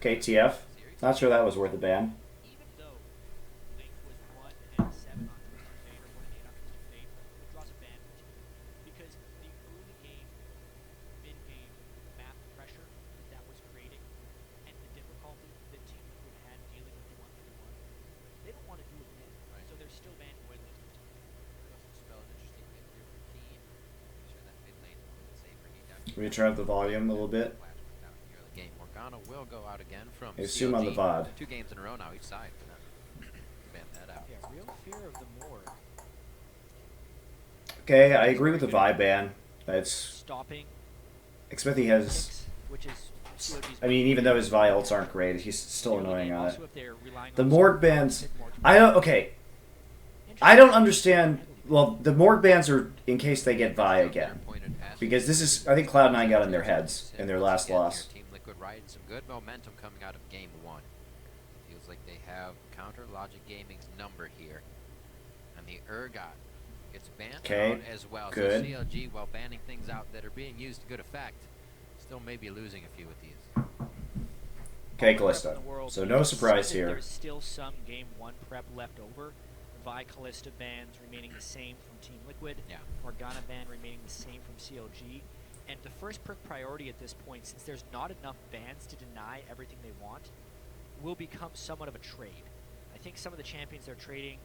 Okay, TF. Not sure that was worth a ban. Even though Link was 1-7 on Twisted Fate or 1-8 on Twisted Fate, it draws a ban for Team Liquid because the early game, mid game map pressure that was creating and the difficulty that Team Liquid had dealing with the 1v1, they don't want to do it again. Right. So they're still banning Waylands for Team Liquid. It doesn't spell an interesting hit here for Keen. Sure that mid lane a little bit safer. He down Let me turn up the volume a little bit. Game. Morgana will go out again from I assume CLG. on the VOD. 2 games in a row now each side for them. Ban that out. Yeah, real fear of the Morg. Okay, I agree with the vibe ban. That's Stopping Xmithie has. picks, which is CLG's I mean, even though his Vi ults aren't great, he's still early annoying game. on it. Also, if they're relying The on Morg certain bans. pick Morgs, I don't. Okay, I don't understand. Well, the Morg bans are in case they get Vi again, because this is. I think Cloud9 got in their heads in their last loss. Team Liquid riding some good momentum coming out of game 1. Feels like they have Counter Logic Gaming's number here, and the Urgot gets banned out as well. Good. So CLG, while banning things out that are being used to good effect, still may be losing a few with these. Okay, Callista. So no surprise here. There's still some game 1 prep left over. Vi Callista bans remaining the same from Team Liquid. Yeah. Morgana ban remaining the same from CLG. And the first priority at this point, since there's not enough bans to deny everything they want, will become somewhat of a trade. I think some of the champions they're trading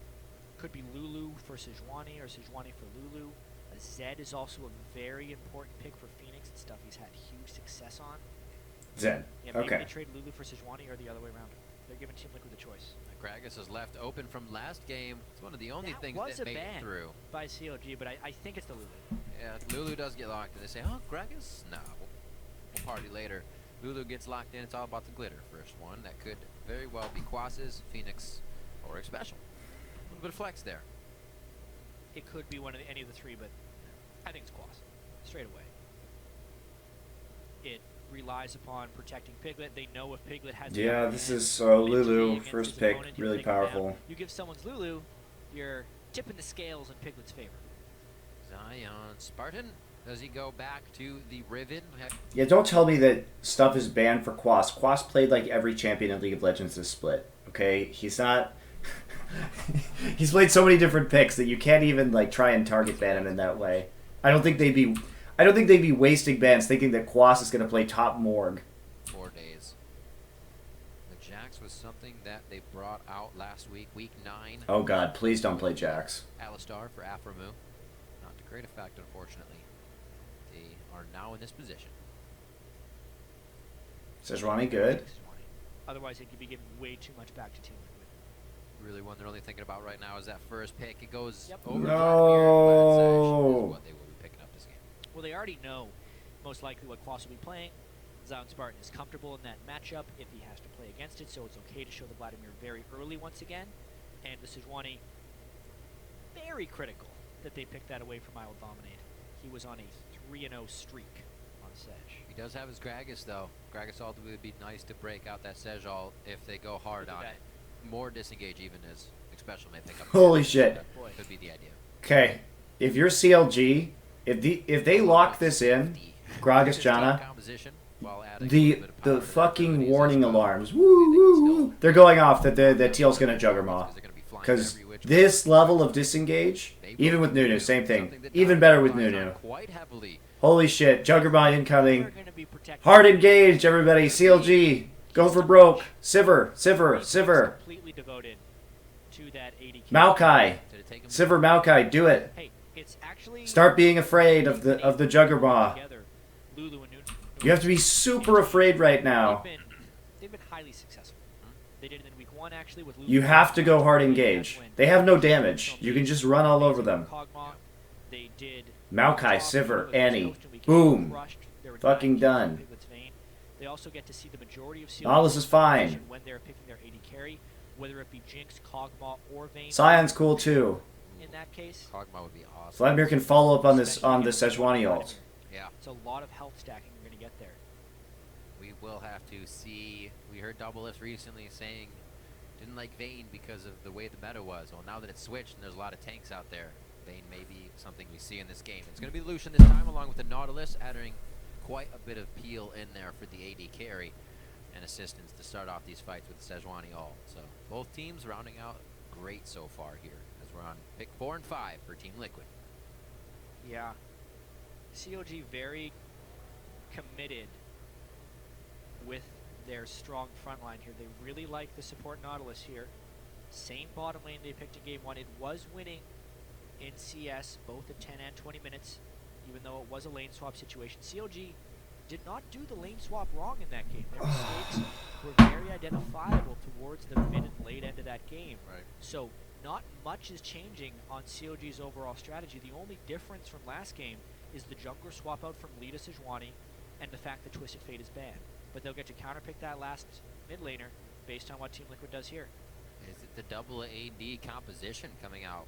could be Lulu for Sejuani or Sejuani for Lulu. Zed is also a very important pick for Phoenix and stuff he's had huge success on. Zen. Yeah, maybe Okay. they trade Lulu for Sejuani or the other way around. They're giving Team Liquid the choice. Gragas is left open from last game. It's one of the only things was that a made it ban through. by CLG, but I think it's the Lulu. Yeah, Lulu does get locked in. They say, oh, Gragas? No, we'll party later. Lulu gets locked in. It's all about the glitter. First one. That could very well be Quas's, Phoenix, or a special. A little bit of flex there. It could be one of any of the three, but I think it's Quas. Straight away. It relies upon protecting Piglet. They know if Piglet has Yeah, this is Lulu, first pick, really powerful. You give someone's Lulu, you're tipping the scales in Piglet's favor. Zion Spartan. Does he go back to the Riven? Yeah, don't tell me that stuff is banned for Quas. Quas played like every champion in League of Legends this split. Okay, he's not. He's played so many different picks that you can't even like try and target ban him in that way. I don't think they'd be wasting bans thinking that Quas is going to play top Morg. 4 days. The Jax was something that they brought out last week, week 9. Oh god, please don't play Jax. Alistar for Aframu. Not to great effect, unfortunately. They are now in this position. Sejuani good. Sejuani. Otherwise, they could be giving way too much back to Team Liquid. Really, one they're only thinking about right now is that first pick. It goes over No. Vladimir, but it's what they will be picking up this game. Well, they already know most likely what Quas will be playing. Zion Spartan is comfortable in that matchup if he has to play against it, so it's okay to show the Vladimir very early once again. And the Sejuani, very critical that they picked that away from I Will Dominate. He was on a 3-0 streak on Sej. He does have his Gragas, though. Gragas ultimately would be nice to break out that Sej ult if they go hard on it. More disengage even as Special may pick up. Holy shit. That could be the idea. Okay, if you're CLG, if they lock this in, Gragas Janna, the fucking warning alarms, woo, woo, woo, they're going off that the Teal's gonna Juggermaw. Because this level of disengage, even with Nunu, same thing. Even better with Nunu. Holy shit, Juggernaut incoming. Hard engaged, everybody. CLG, go for broke. Sivir, Sivir, Sivir. Completely devoted to that 80. Maokai, Sivir, Maokai, do it. Hey, it's actually Start being afraid of the Juggernaut. You have to be super afraid right now. They've been highly successful. They did it in week 1 actually with Lulu. You have to go hard engage. They have no damage. You can just run all over them. They did Maokai, Sivir, Annie. Boom. Fucking done. They also get to see the majority of Nautilus is fine. when they're picking their AD carry, whether it be Jinx, Kog'Maw, or Vayne. Sion's cool too. In that case, Kog'Maw would be awesome. Vladimir can follow up on the Sejuani ult. Yeah. it's a lot of health stacking you're going to get there. We will have to see. We heard Double Lift recently saying didn't like Vayne because of the way the meta was. Well, now that it's switched and there's a lot of tanks out there, Vayne may be something we see in this game. It's going to be Lucian this time, along with the Nautilus, adding quite a bit of peel in there for the AD carry. and assistance to start off these fights with Sejuani ult. So both teams rounding out great so far here as we're on pick 4 and 5 for Team Liquid. Yeah. CLG very committed with their strong front line here. They really like the support Nautilus here. Same bottom lane they picked in game 1. It was winning in CS both at 10 and 20 minutes, even though it was a lane swap situation. CLG did not do the lane swap wrong in that game. Their mistakes were very identifiable towards the mid and late end of that game. Right. So not much is changing on CLG's overall strategy. The only difference from last game is the jungler swap out from Lee to Sejuani and the fact that Twisted Fate is banned. But they'll get to counterpick that last mid laner based on what Team Liquid does here. Is it the double AD composition coming out?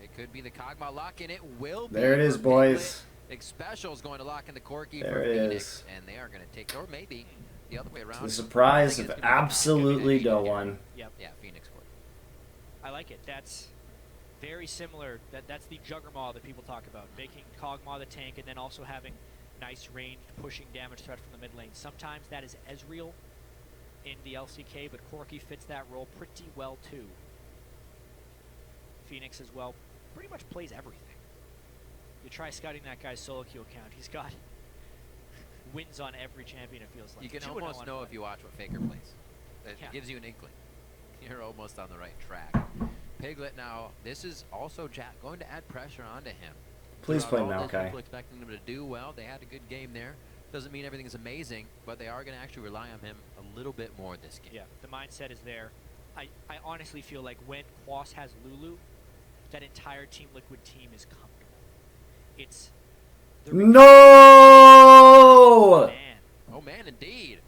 It could be the Kog'Maw lock, and it will be. There it is, for boys. Piglet. Xpecial is going to lock in the Corki There for it Phoenix, is. and they are going to take, or maybe the other way around. The surprise I think of it's gonna be absolutely Phoenix no here. one. Yep. Yeah, Phoenix Corki. I like it. That's very similar. That's the Juggermaw that people talk about. Making Kog'Maw the tank and then also having nice ranged pushing damage threat from the mid lane. Sometimes that is Ezreal in the LCK, but Corki fits that role pretty well too. Phoenix as well pretty much plays everything. You try scouting that guy's solo queue account. He's got wins on every champion, it feels like. You can But wouldn't almost want know to if play. you watch what Faker plays. It Yeah. gives you an inkling. You're almost on the right track. Piglet now, this is also going to add pressure onto him. Please play Throughout all this, Maokai. People expecting him to do well. They had a good game there. Doesn't mean everything is amazing, but they are going to actually rely on him a little bit more this game. Yeah, the mindset is there. I honestly feel like when Quas has Lulu, that entire Team Liquid team is comfortable. It's the No! man. Oh man, indeed.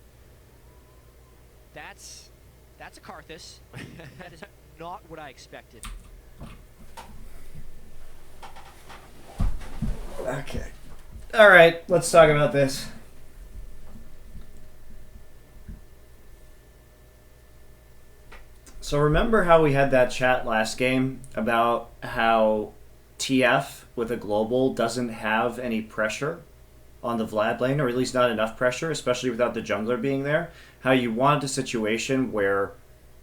That's a Karthus. That is not what I expected. Okay. All right, let's talk about this. So remember how we had that chat last game about how TF with a global doesn't have any pressure on the Vlad lane, or at least not enough pressure, especially without the jungler being there? How you want a situation where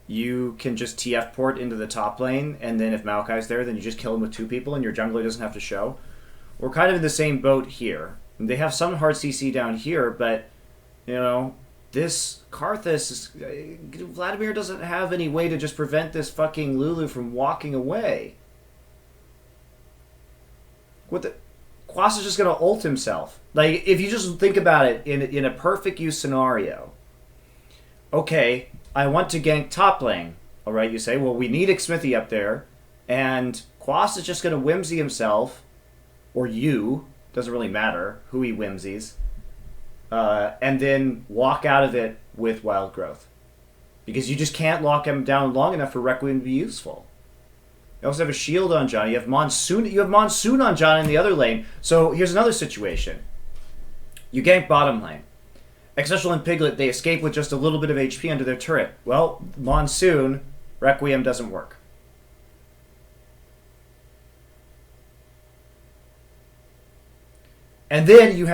you can just TF port into the top lane, and then if Maokai's there, then you just kill him with 2 people and your jungler doesn't have to show. We're kind of in the same boat here. They have some hard CC down here, but, you know, this Karthus, Vladimir doesn't have any way to just prevent this fucking Lulu from walking away. What the... Quas is just going to ult himself. Like, if you just think about it in a perfect use scenario. Okay, I want to gank top lane. Alright, you say, well, we need Xmithy up there. And Quas is just going to whimsy himself. Or you. Doesn't really matter who he whimsies. And then walk out of it with Wild Growth. Because you just can't lock him down long enough for Requiem to be useful. You also have a shield on John. You have Monsoon on John in the other lane. So here's another situation. You gank bottom lane. Xpecial and Piglet, they escape with just a little bit of HP under their turret. Well, Monsoon, Requiem doesn't work. And then you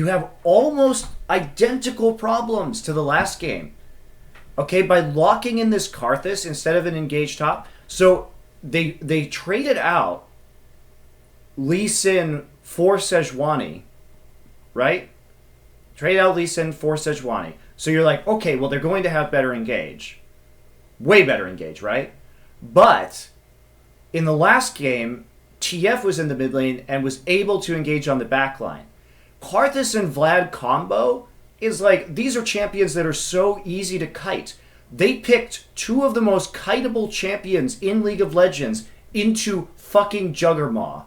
have almost identical problems to the last game. Okay, by locking in this Karthus instead of an engaged top. So they traded out Lee Sin for Sejuani, right? Traded out Lee Sin for Sejuani. So you're like, okay, well, they're going to have better engage. Way better engage, right? But in the last game, TF was in the mid lane and was able to engage on the back line. Karthus and Vlad combo is like, these are champions that are so easy to kite. They picked 2 of the most kiteable champions in League of Legends into fucking Juggermaw.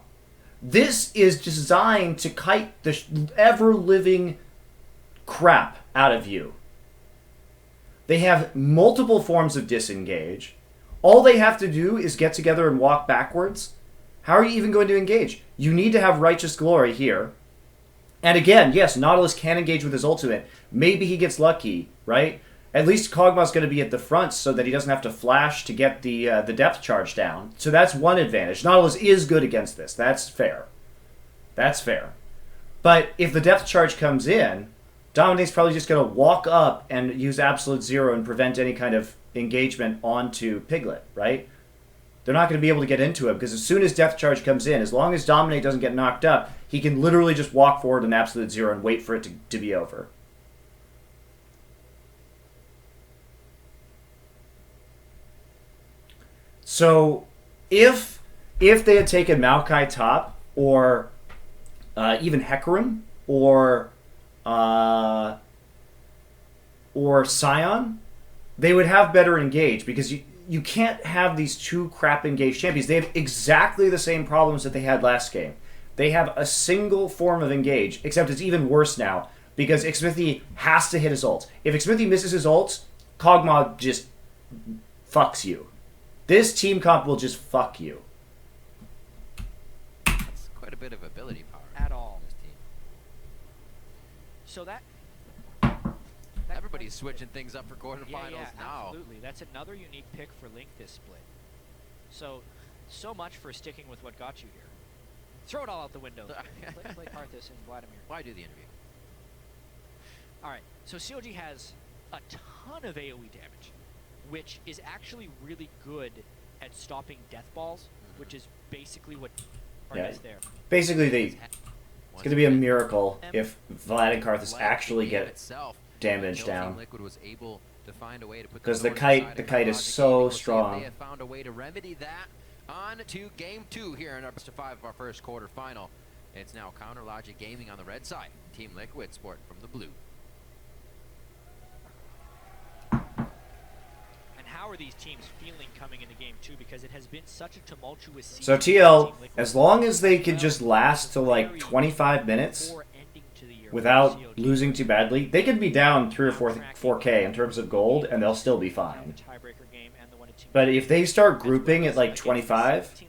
This is designed to kite the ever-living crap out of you. They have multiple forms of disengage. All they have to do is get together and walk backwards. How are you even going to engage? You need to have Righteous Glory here. And again, yes, Nautilus can engage with his ultimate. Maybe he gets lucky, right? At least Kog'Maw's going to be at the front so that he doesn't have to flash to get the depth charge down. So that's one advantage. Nautilus is good against this. That's fair. That's fair. But if the depth charge comes in, Dominate's probably just going to walk up and use Absolute Zero and prevent any kind of engagement onto Piglet, right? They're not going to be able to get into it because as soon as Death Charge comes in, as long as Dominate doesn't get knocked up, he can literally just walk forward in Absolute Zero and wait for it to be over. So, if they had taken Maokai top, or even Hecarim, or Scion, they would have better engage because you can't have these two crap engaged champions. They have exactly the same problems that they had last game. They have a single form of engage, except it's even worse now because Xmithie has to hit his ult. If Xmithie misses his ult, Kog'Maw just fucks you. This team comp will just fuck you. That's quite a bit of ability power. At all. On this team. So that Everybody's switching things up for quarterfinals now. Absolutely. That's another unique pick for Link this split. So much for sticking with what got you here. Throw it all out the window. play Karthus and Vladimir. Why do the interview? All right. So CLG has a ton of AoE damage, which is actually really good at stopping death balls, which is basically what is there. Basically, it's going to be a miracle if Vlad and Karthus actually get damage down. Liquid was able to find a way to put because the kite is so strong. They have found a way to remedy that. On to game 2 here in our best of 5 of our first quarter final. It's now Counter Logic Gaming on the red side. Team Liquid Sport from the blue. And how are these teams feeling coming into game 2? Because it has been such a tumultuous season. So TL, as long as they could just last to like 25 minutes without losing too badly, they could be down 3 or 4K in terms of gold, and they'll still be fine. But if they start grouping at like 25,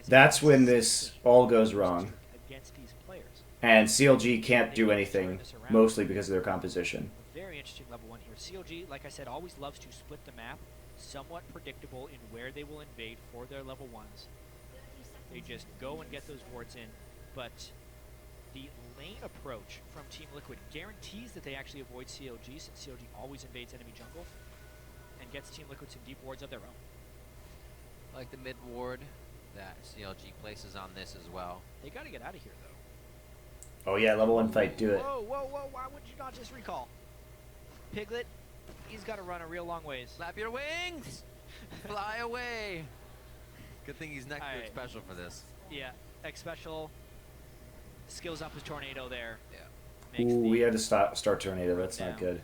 that's when this all goes wrong. And CLG can't do anything, mostly because of their composition. Very interesting level 1 here. CLG, like I said, always loves to split the map, somewhat predictable in where they will invade for their level 1s. They just go and get those wards in, but the lane approach from Team Liquid guarantees that they actually avoid CLG, since CLG always invades enemy jungle and gets Team Liquid some deep wards of their own. Like the mid ward that CLG places on this as well. They got to get out of here, though. Oh yeah, level 1 fight, do it. Whoa, whoa, whoa, why would you not just recall? Piglet, he's got to run a real long ways. Flap your wings! Fly away! Good thing he's next to special for this. Yeah, X special. Skills up his tornado there. Yeah. Ooh, we had to start tornado. That's not good.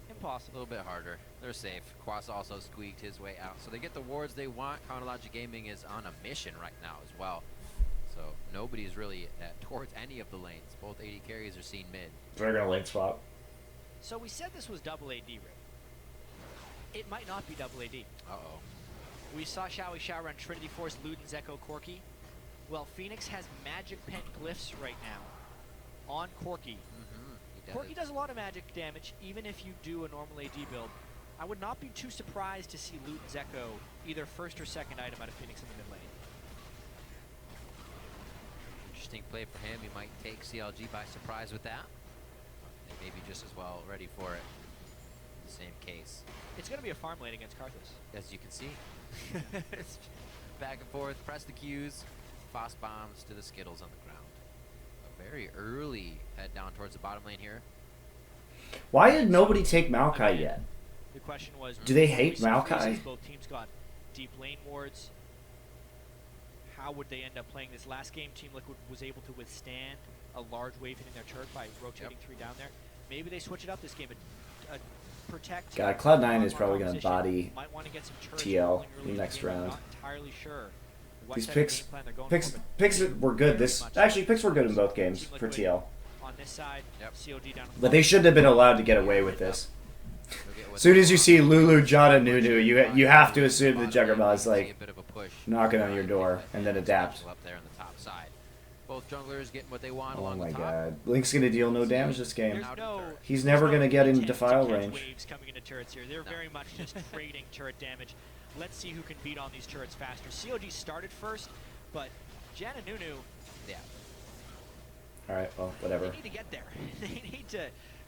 Impossible. A little bit harder. They're safe. Quas also squeaked his way out. So they get the wards they want. Counter Logic Gaming is on a mission right now as well. So nobody's really towards any of the lanes. Both AD carries are seen mid. They're going to lane swap. So we said this was double AD, Rick. It might not be double AD. Uh-oh. We saw Shaoui Shao run Trinity Force, Luden's Echo, Corki. Well, Phoenix has Magic Pen Glyphs right now on Corki. Corki does a lot of magic damage, even if you do a normal AD build. I would not be too surprised to see Luden's Echo either first or second item out of Phoenix in the mid lane. Interesting play for him. He might take CLG by surprise with that. They may be just as well ready for it. Same case. It's going to be a farm lane against Karthus. As you can see. It's back and forth, press the Qs, Foss bombs to the Skittles on the ground. A very early head down towards the bottom lane here. Why did nobody take Maokai yet? The question was, do they hate Maokai? Both teams got deep lane wards. How would they end up playing this? Last game, Team Liquid was able to withstand a large wave hitting their turret by rotating 3 down there. Maybe they switch it up this game, but protect. God, Cloud9 is probably going to body might want to get some TL in the next round. Not entirely sure. These picks were good. Picks were good in both games for TL. On this side, COD down. But they shouldn't have been allowed to get away with this. As soon as you see Lulu, Jana, Nunu, you have to assume the Juggernaut's like knocking on your door and then adapt. Up there on the top side. Both junglers getting what they want Oh along my the top. god. Link's going to deal no damage this game. No, He's never going to get into intense defile to catch range. Waves coming into turrets here. They're very much just trading turret damage. Let's see who can beat on these turrets faster. COG started first, but Jan and Nunu, Alright, well, whatever. they need to get there. They need to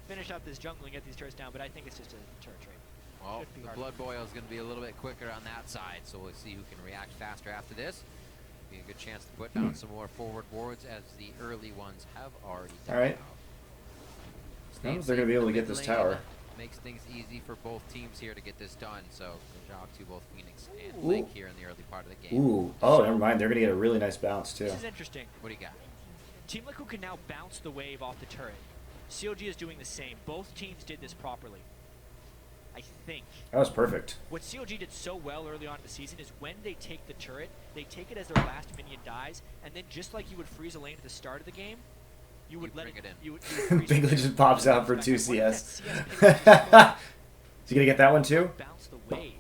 finish up this jungle and get these turrets down, but I think it's just a turret trade. Well, Should be the hard. Blood Boil is going to be a little bit quicker on that side, so we'll see who can react faster after this. Be a good chance to put down some more forward wards, as the early ones have already done. All right. Staying Well, they're going to be able to safe get in the this mid tower. lane Makes things easy for both teams here to get this done. So good job to both Phoenix and Ooh. Lake here in the early part of the game. Ooh. Oh, never mind. They're going to get a really nice bounce, too. This is interesting. What do you got? Team Liquid can now bounce the wave off the turret. CLG is doing the same. Both teams did this properly. I think. That was perfect. What CLG did so well early on in the season is when they take the turret, they take it as their last minion dies, and then just like you would freeze a lane at the start of the game, you would let bring it in. You would freeze Bingley it. just pops out for Back 2 up. What if CS. that CS ping just Is he going to get that one, too? bounce the wave?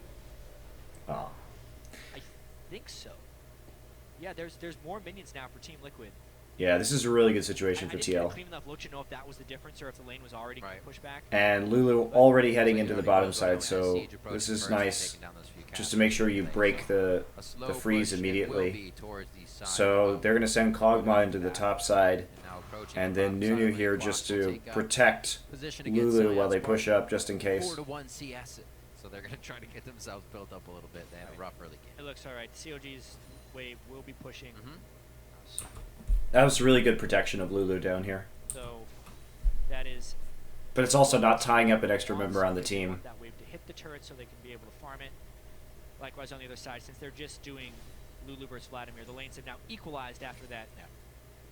Oh. I think so. Yeah, there's more minions now for Team Liquid. Yeah, this is a really good situation I for didn't get a TL. clean enough look to know if that was the difference or if the lane was already Right. pushed back. And Lulu already heading into the bottom side, so this is nice. Just to make sure you break the freeze immediately. So they're going to send Kog'Maw into the top side, and then Nunu here just to protect Lulu while they push up, just in case. 4-1 CS. So they're going to try to get themselves built up a little bit. They had a rough early game. It looks alright. COG's wave will be pushing. That was really good protection of Lulu down here. So that is. But it's also not tying up an extra member on the They team. want that wave to hit the turret so they can be able to farm it. Likewise on the other side, since they're just doing Lulu versus Vladimir, the lanes have now equalized after that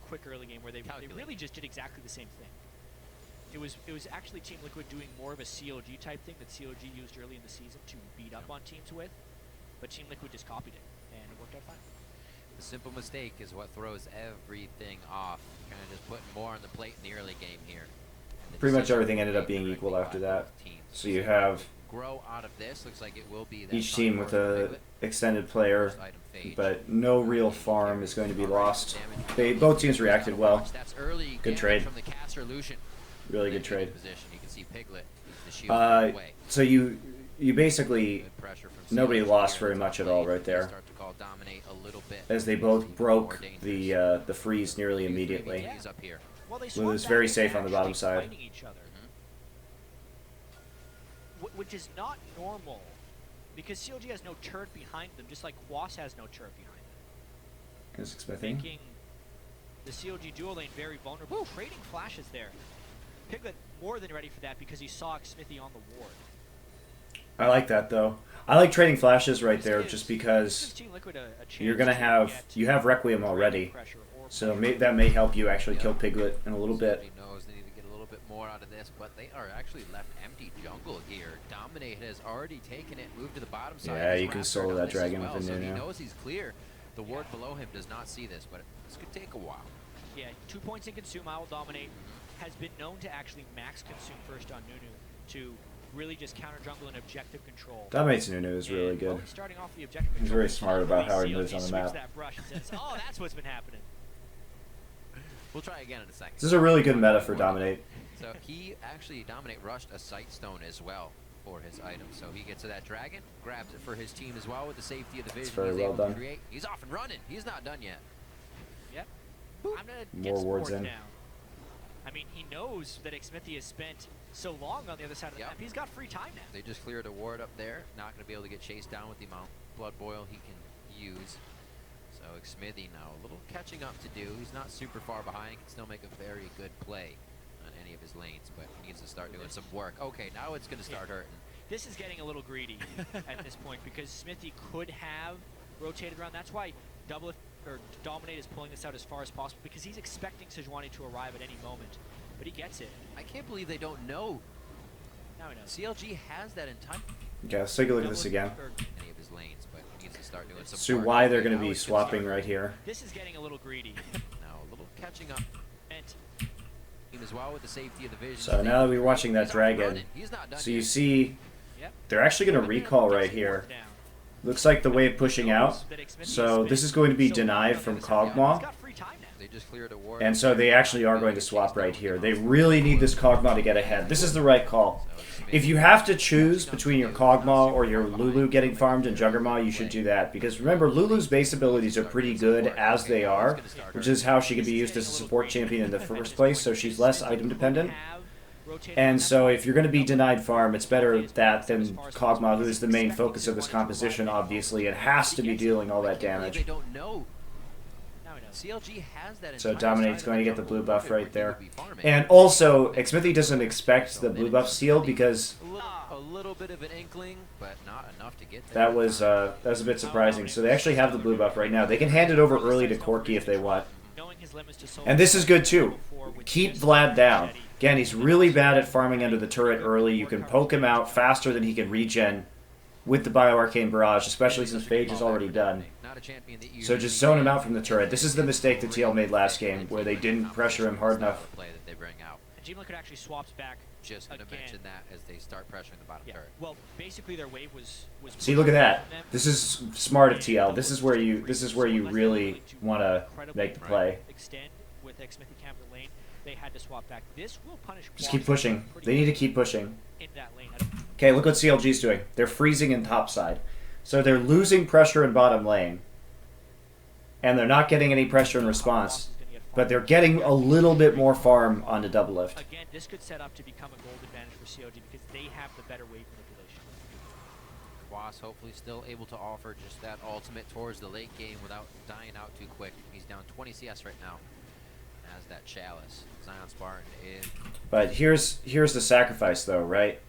quick early game where they really just did exactly the same thing. It was actually Team Liquid doing more of a CLG type thing that CLG used early in the season to beat up on teams with, but Team Liquid just copied it and it worked out fine. The simple mistake is what throws everything off. Kind of just putting more on the plate in the early game here. And the Pretty much decision everything ended up made being correctly equal by after that. both teams. So you have Grow out of this. Looks like it will be that each Sun team with Force a Piglet. extended player, First item phage. but no real farm is going to be lost. Both teams reacted well. That's early Good damage trade. from the caster Lucian. Really good In trade. position. You can see Piglet the shield right away. So you basically Good pressure from nobody CLG lost here very at much top at all lane. right there, Start to call dominate a little bit. as they both Even broke more dangerous. the freeze nearly immediately. He's up here. Well, they Lulu's swapped very back safe and on the bottom actually side. fighting each other. Which is not normal, because CLG has no turret behind them, just like Quas has no turret behind them, Is expecting. making the CLG duo lane very vulnerable. Trading flashes there. Piglet more than ready for that because he saw Smithy on the ward. I like that though. I like trading flashes right there, This just gives because Team Liquid a chance you're gonna to have get you have Requiem dragon already, pressure or so pressure. that may help you actually Yeah. kill Piglet in a little bit. CLG knows they need to get a little bit more out of this, but they are actually left empty jungle here. Dominate has already taken it, moved to the bottom side. Yeah, Has you can Raptor solo done that this as dragon well, with a so he Nunu. knows he's clear. The ward below him does not see this, but this could take a while. Yeah, 2 points in consume. I will dominate. Has been known to actually max consume first on Nunu to really just counter jungle and objective control. Dominate's Nunu is really And, good. well, he's starting off the objective He's control. very smart about how he CLG moves on the sweeps map. that brush and says, "Oh, that's what's been happening." We'll try again in a second. This is a really good meta for Dominate. So he actually, Dominate rushed a sight stone as well for his item. So he gets to that dragon, grabs it for his team as well with the safety of the vision. very He's well able to done. create. He's off and running. He's not done yet. Yep. I'm gonna get More some wards in. down. I mean, he knows that Xmithy has spent so long on the other side of the Yep. map. He's got free time now. They just cleared a ward up there. Not going to be able to get chased down with the amount of blood boil he can use. So Smithy now a little catching up to do. He's not super far behind. He can still make a very good play on any of his lanes, but he needs to start doing some work. Okay, now it's going to start hurting. This is getting a little greedy at this point because Smithy could have rotated around. That's why Dominate is pulling this out as far as possible because he's expecting Sejuani to arrive at any moment, but he gets it. I can't believe they don't know. Now he knows. CLG has that in time. Okay, let's take a look at this again. Any of his lanes, but he needs to start doing some So work. why they're going to Now be it's swapping start right here. This is getting a little greedy. Now a little catching up. And Team as well with the safety of the vision. So now that we're watching that He's off and dragon, running. He's not done so you yet. see yep. they're actually going to But then recall gets right the here. ward down. Looks like the wave pushing out. That Xmithy So has this is spent going to be so denied long on from the other side of the map. Kog'Maw. He's got free time now. They just cleared a ward. And so they actually are going to swap right here. They really need this Kog'Maw to get ahead. This is the right call. If you have to choose between your Kog'Maw or your Lulu getting farmed and Juggermaw, you should do that. Because remember, Lulu's base abilities are pretty good as they are, which is how she can be used as a support champion in the first place, so she's less item dependent. rotating And on so that if you're going to be double denied farm, it's better is that than as far as Kog'Maw, who's the main expected focus to of this want to composition, provide obviously, and has to be dealing all that I can't believe damage. they don't know. Now he knows. CLG has that So entire Dominate's side going to of get the the blue jungle buff covered where right he there. would be farming. And also, Xmithie doesn't expect the blue buff seal because A little bit of an inkling, but not enough to get there. that was a bit surprising. So they actually have the blue buff right now. They can hand it over early to Corki if they want. Knowing his limits to And this is good too. level 4 with Keep just Vlad down. machete. Again, he's really bad at farming under the turret early. You can poke him out faster than he can regen with the Bioarcane Barrage, especially since Phage is already done. Not a champion that you So just zone him out from the turret. This is the mistake that TL made last game, where they didn't pressure him hard enough. Play that they bring out. And Team Liquid actually swaps back. Just going to Again. mention that as they start pressuring the bottom Yeah. turret. Well, basically their wave was See, look at that. pushing them. This is smart of TL. This is where you really want to make the play. Extend with Xmithie camp in the lane. They had to swap back. This will punish. Just Quas keep pushing. pretty They need to good keep pushing. in that lane. Okay, look what CLG's doing. They're freezing in top side. So they're losing pressure in bottom lane. And they're not getting any pressure in response. Quas is gonna get But they're getting a little bit more farm on the double lift. Again, this could set up to become a gold advantage for CLG because they have the better wave manipulation. Quas hopefully still able to offer just that ultimate towards the late game without dying out too quick. He's down 20 CS right now. As that Chalice. Zion Spartan is... But here's the sacrifice though, right?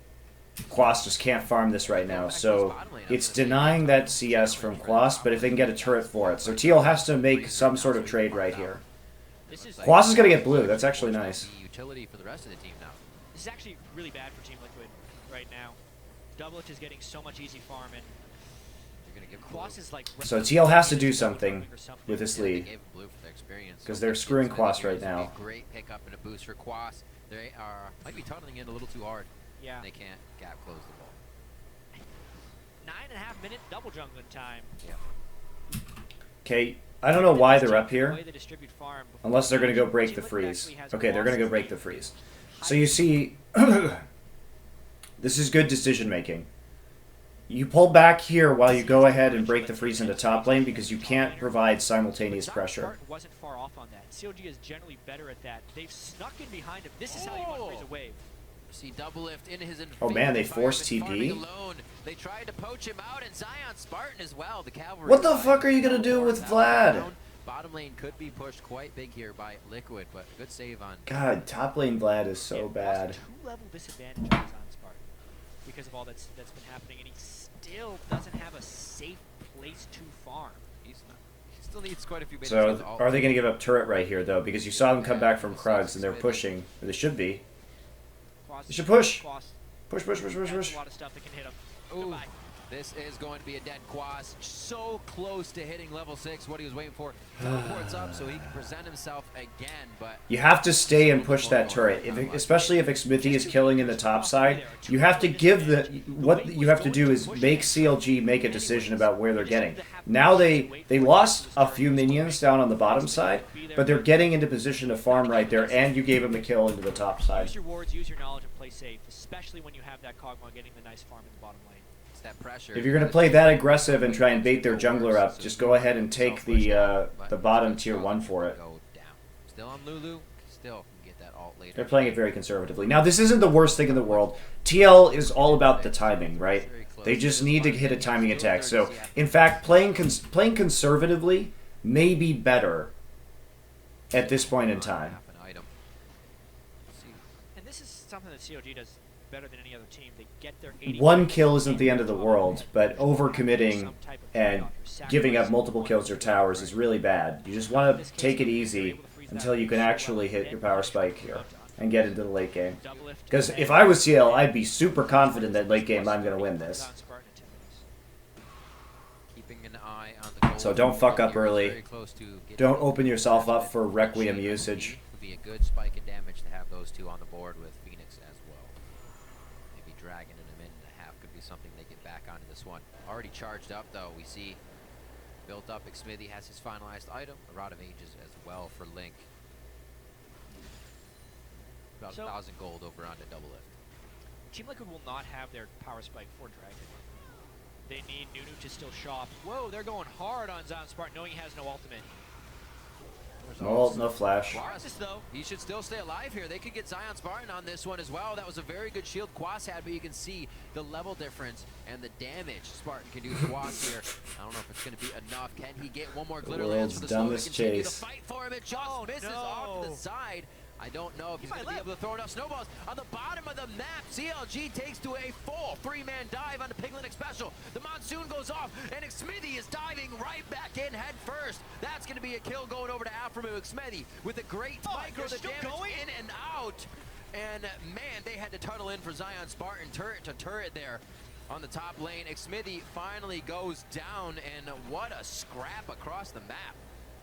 Quas just can't farm this right now, so it's denying that CS from Quas, but if they can get a turret for it. So TL has to make some sort of trade right here. This is Quas is going to get blue, that's actually nice. The utility for the rest of the team now. This is actually really bad for Team Liquid right now. Doublet is getting so much easy farm, and They're going to give Quas is like. So TL has to do something with this lead. They gave blue for the experience. 'Cause they're screwing Quas right now. Great pickup and a boost for Quas. They are might be tunneling in a little too hard. Yeah. They can't gap close the ball. 9.5 minute double jungling time. Yeah. Okay, I don't know why they're up The here, way they distribute farm before unless they're going to go Team break the Liquid freeze. actually has Okay, they're going to go Quas' break the freeze. So you see, this is good decision making. You pull back here while you go ahead and break the freeze into top lane because you can't provide simultaneous But Zion pressure. Spartan wasn't far off on that. CLG is generally better at that. They've snuck in behind him. This is how you want to freeze a wave. See double lift in his Oh, man, they environment, forced farming TP? alone. They tried to poach him out, and Zion Spartan as well. The cavalry. What the fuck are you gonna do with Vlad? Bottom lane could be pushed quite big here by Liquid, but good save on. God, top lane Vlad is so Yeah, bad. lost a 2-level disadvantage on Zion Spartan because of all that's been happening, and he still doesn't have a safe place to farm. He still needs quite a few minutes. So are they going to give up turret right here though? Because you saw them come back from Krugs and they're pushing. Or they should be. Quas, They should push. Quas Push, push, push, push, has push. a lot of stuff that can hit him. Ooh, Goodbye. this is going to be a dead Quas. So close to hitting level 6. What he was waiting for. Teleports up so he can present himself again, but You have to stay and push that turret, especially if Xmithie is killing in the top side. You have to give what you have to do is make CLG make a decision about where they're getting. Now they lost a few minions down on the bottom side, but they're getting into position to farm right there, and you gave them the kill into the top side. Use your wards, use your knowledge, and play safe, especially when you have that Kog'Maw getting the nice farm in the bottom lane. it's that pressure. If you're going to play that aggressive and try and bait their jungler up, just go ahead and take the bottom tier 1 for it. Go down. Still on Lulu. Still can get that ult later. They're playing it very conservatively. Now, this isn't the worst thing in the world. TL is all about the timing, right? They just need to hit a timing attack. So, in fact, playing conservatively may be better at this point in time. Half an item. See, And this is something that COG does better than any other team. They get their 80 One kill isn't the end of the world, but overcommitting and giving up multiple kills or towers is really bad. You just want to take it easy until you can actually hit your power spike here and get into the late game. Because if I was CL, I'd be super confident that late game I'm going to win this. keeping an eye on the goal. So don't fuck up Here, early. very close to getting Don't the open yourself up for Requiem usage. Would be a good spike in damage to have those two on the board with Phoenix as well. Maybe Dragon in a minute and a half could be something they get back onto this one. Already charged up though. We see built up. Xmithie has his finalized item. A Rod of Ages as well for Link. About So- 1,000 gold over onto double lift. Team Liquid will not have their power spike for Dragon. They need Nunu to still shop. Whoa, they're going hard on Zion Spartan, knowing he has no ultimate. Well, no flash. Quas, though, he should still stay alive here. They could get Zion Spartan on this one as well. That was a very good shield Quas had, but you can see the level difference and the damage Spartan can do to Quas here. I don't know if it's going to be enough. Can he get one more glitter lance for the slow to continue the fight for him? It just misses off to the side. I don't know if he's going to be able to throw enough snowballs. On the bottom of the map, CLG takes to a full 3-man dive on the Piglet Special. The Monsoon goes off, and Smithy is diving right back in head first. That's going to be a kill going over to Aframu. Smithy with a great micro, the damage in and out. And man, they had to tunnel in for Zion Spartan, turret to turret there on the top lane. Smithy finally goes down, and what a scrap across the map.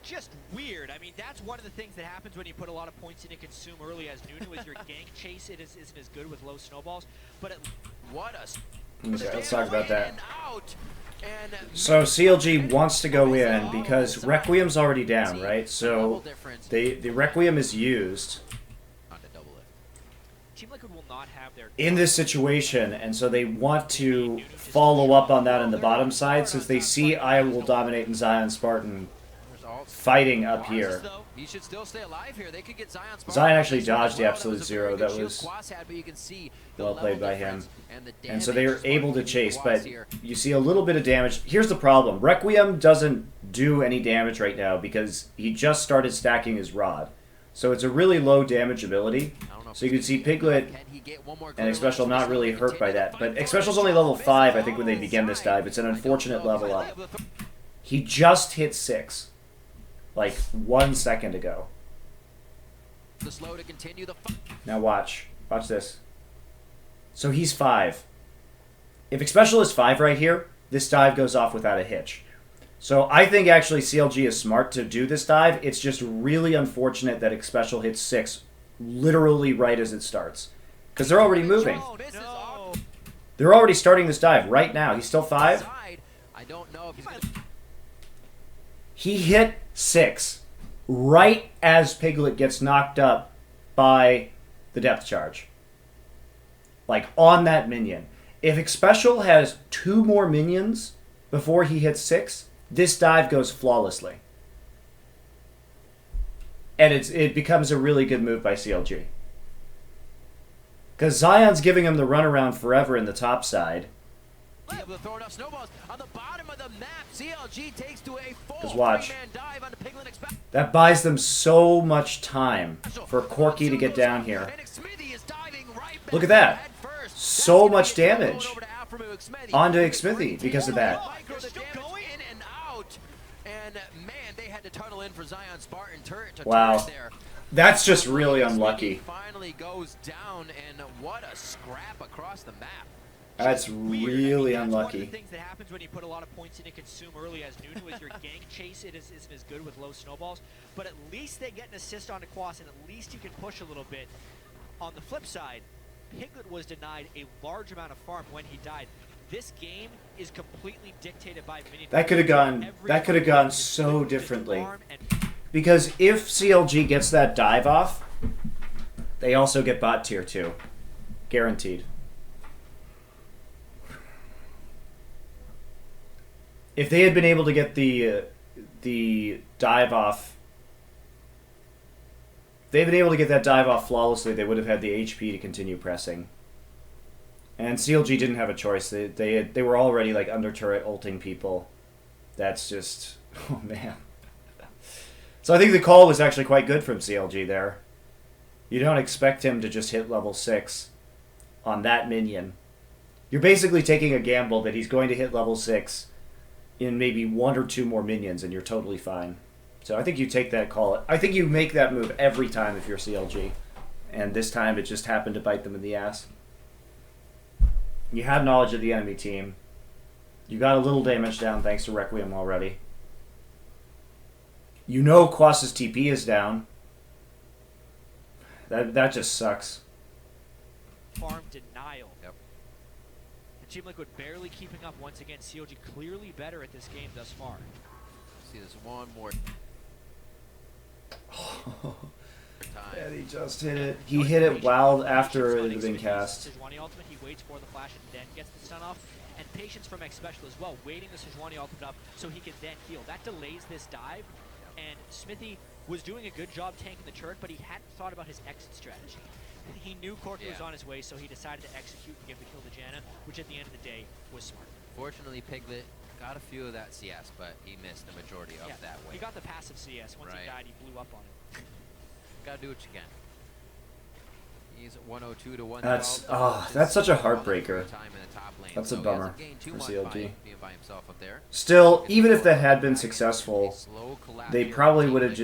Just weird. I mean, that's one of the things that happens when you put a lot of points in and consume early as Nunu is your gank chase. It isn't as good with low snowballs, but what a... Okay, let's talk about that. So CLG wants to go in because Requiem's already down, right? So the Requiem is used in this situation, and so they want to follow up on that on the bottom side since they see I will dominate and Zion Spartan fighting up here. He should still stay alive here. They could get Zion actually dodged the absolute zero. That was well played by him. And so they were able to chase, but you see a little bit of damage. Here's the problem. Requiem doesn't do any damage right now because he just started stacking his rod. So it's a really low damage ability. So you can see Piglet and Xpecial not really hurt by that. But Xpecial's only level 5, I think, when they begin this dive. It's an unfortunate level up. He just hit 6. Like 1 second ago. Now watch. Watch this. So he's 5. If Xpecial is 5 right here, this dive goes off without a hitch. So I think actually CLG is smart to do this dive. It's just really unfortunate that Xpecial hits 6 literally right as it starts. Because they're already moving. They're already starting this dive right now. He's still 5. He hit 6 right as Piglet gets knocked up by the depth charge. Like, on that minion. If Xpecial has 2 more minions before he hits 6, this dive goes flawlessly. And it becomes a really good move by CLG. Because Zion's giving him the runaround forever in the top side. Able to throw enough snowballs on the bottom of the map. CLG takes to a full watch. 3-man dive on the Piglet Special. That buys them so much time for Corky to get down here. Look at that. So much damage onto Smithy because of that. Wow. That's just really unlucky. Finally goes down, and what a scrap across the map. That's really unlucky. That's one of the things that happens when you put a lot of points in and consume early as Nunu is your gank chase. It isn't as good with low snowballs, but at least they get an assist onto Quas, and at least you can push a little bit. On the flip side, Piglet was denied a large amount of farm when he died. This game is completely dictated by minion. That could have gone so differently. Because if CLG gets that dive off, they also get bot tier 2. Guaranteed. If they had been able to get the dive off, if they'd been able to get that dive off flawlessly, they would have had the HP to continue pressing. And CLG didn't have a choice. They were already like under turret ulting people. That's just, oh man. So I think the call was actually quite good from CLG there. You don't expect him to just hit level 6 on that minion. You're basically taking a gamble that he's going to hit level 6 in maybe 1 or 2 more minions, and you're totally fine. So I think you take that call. I think you make that move every time if you're CLG. And this time it just happened to bite them in the ass. You have knowledge of the enemy team. You got a little damage down thanks to Requiem already. You know Quas's TP is down. That just sucks. Farm denial. Yep. And Team Liquid barely keeping up once again. CLG clearly better at this game thus far. See this one more time. And he just hit it. He hit it while after it had been cast. Sejuani ultimate, he waits for the flash and then gets the stun off. And patience from Xpecial as well, waiting the Sejuani ultimate up so he can then heal. That delays this dive. And Smithy was doing a good job tanking the turret, but he hadn't thought about his exit strategy. He knew Corki was on his way, so he decided to execute and give the kill to Janna, which at the end of the day was smart. Fortunately, Piglet got a few of that CS, but he missed the majority of that wave. He got the passive CS. Once he died, he blew up on it. Gotta do what you can. He's at 102 to 112. That's such a heartbreaker. That's a bummer for CLG. Still, even if that had been successful, they probably would have.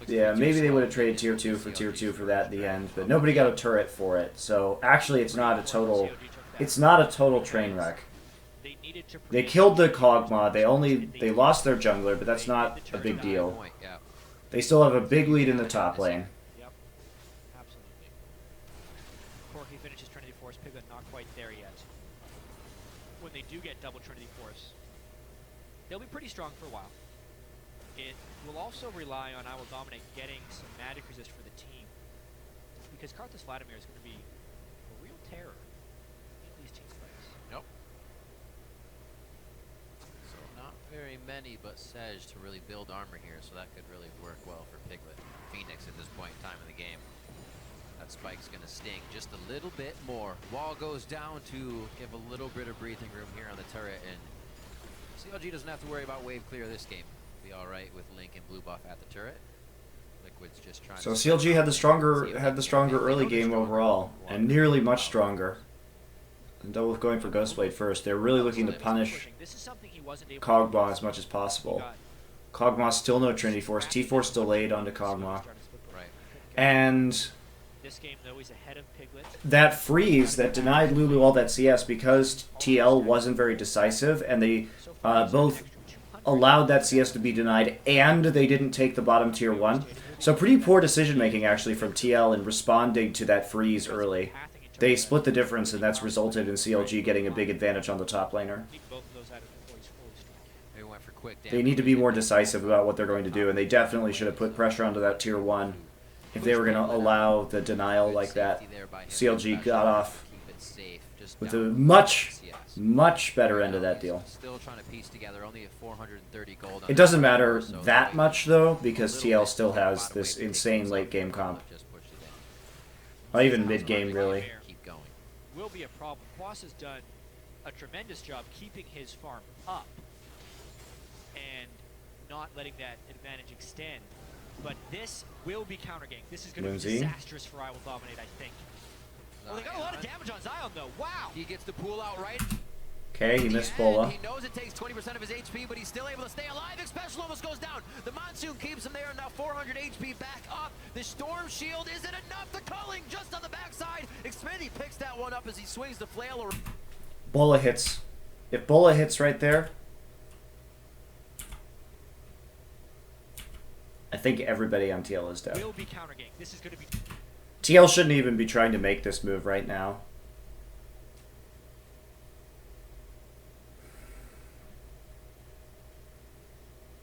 Maybe they would have traded tier 2 for tier 2 for that at the end, but nobody got a turret for it. So actually, it's not a total. It's not a total train wreck. They killed the Kog'Maw. They lost their jungler, but that's not a big deal. They still have a big lead in the top lane. Yep, absolutely. Corki finishes Trinity Force. Piglet not quite there yet. When they do get double Trinity Force, they'll be pretty strong for a while. It will also rely on I Will Dominate getting some magic resist for the team, because Karthus Vladimir is going to be a real terror in these team fights. Nope. So not very many but Sej to really build armor here, so that could really work well for Piglet. Phoenix at this point in time in the game. That spike's going to sting just a little bit more. Wall goes down to give a little bit of breathing room here on the turret, and CLG doesn't have to worry about wave clear this game. Be all right with Link and blue buff at the turret. Liquid's just trying. So CLG had the stronger early game overall, and nearly much stronger. And double going for Ghostblade first. They're really looking to punish Kog'Maw as much as possible. Kog'Maw still no Trinity Force. T-Force delayed onto Kog'Maw. And that freeze that denied Lulu all that CS because TL wasn't very decisive, and they both allowed that CS to be denied, and they didn't take the bottom tier 1. So pretty poor decision making actually from TL in responding to that freeze early. They split the difference, and that's resulted in CLG getting a big advantage on the top laner. They need to be more decisive about what they're going to do, and they definitely should have put pressure onto that tier 1 if they were going to allow the denial like that. CLG got off with a much better end of that deal. It doesn't matter that much though, because TL still has this insane late game comp. Or even mid game really. Will be a problem. Quas has done a tremendous job keeping his farm up and not letting that advantage extend. But this will be counter gank. This is going to be disastrous for I Will Dominate, I think. Well, they got a lot of damage on Zion though. Wow. He gets the pool out right. Okay, he missed Bola. He knows it takes 20% of his HP, but he's still able to stay alive. Special almost goes down. The Monsoon keeps him there. Now 400 HP back up. The Storm Shield isn't enough. The culling just on the backside. Xfinity picks that one up as he swings the flail around. Bola hits. If Bola hits right there, I think everybody on TL is dead. Will be counter gank. This is going to be. TL shouldn't even be trying to make this move right now.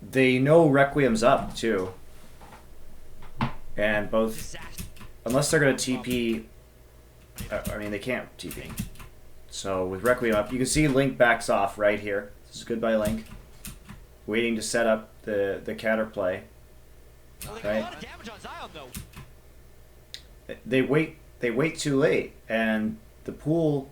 They know Requiem's up, too. And both... Unless they're going to TP... I mean, they can't TP. So, with Requiem up, you can see Link backs off right here. This is goodbye, Link. Waiting to set up the counterplay. Right? They wait too late, and the pool...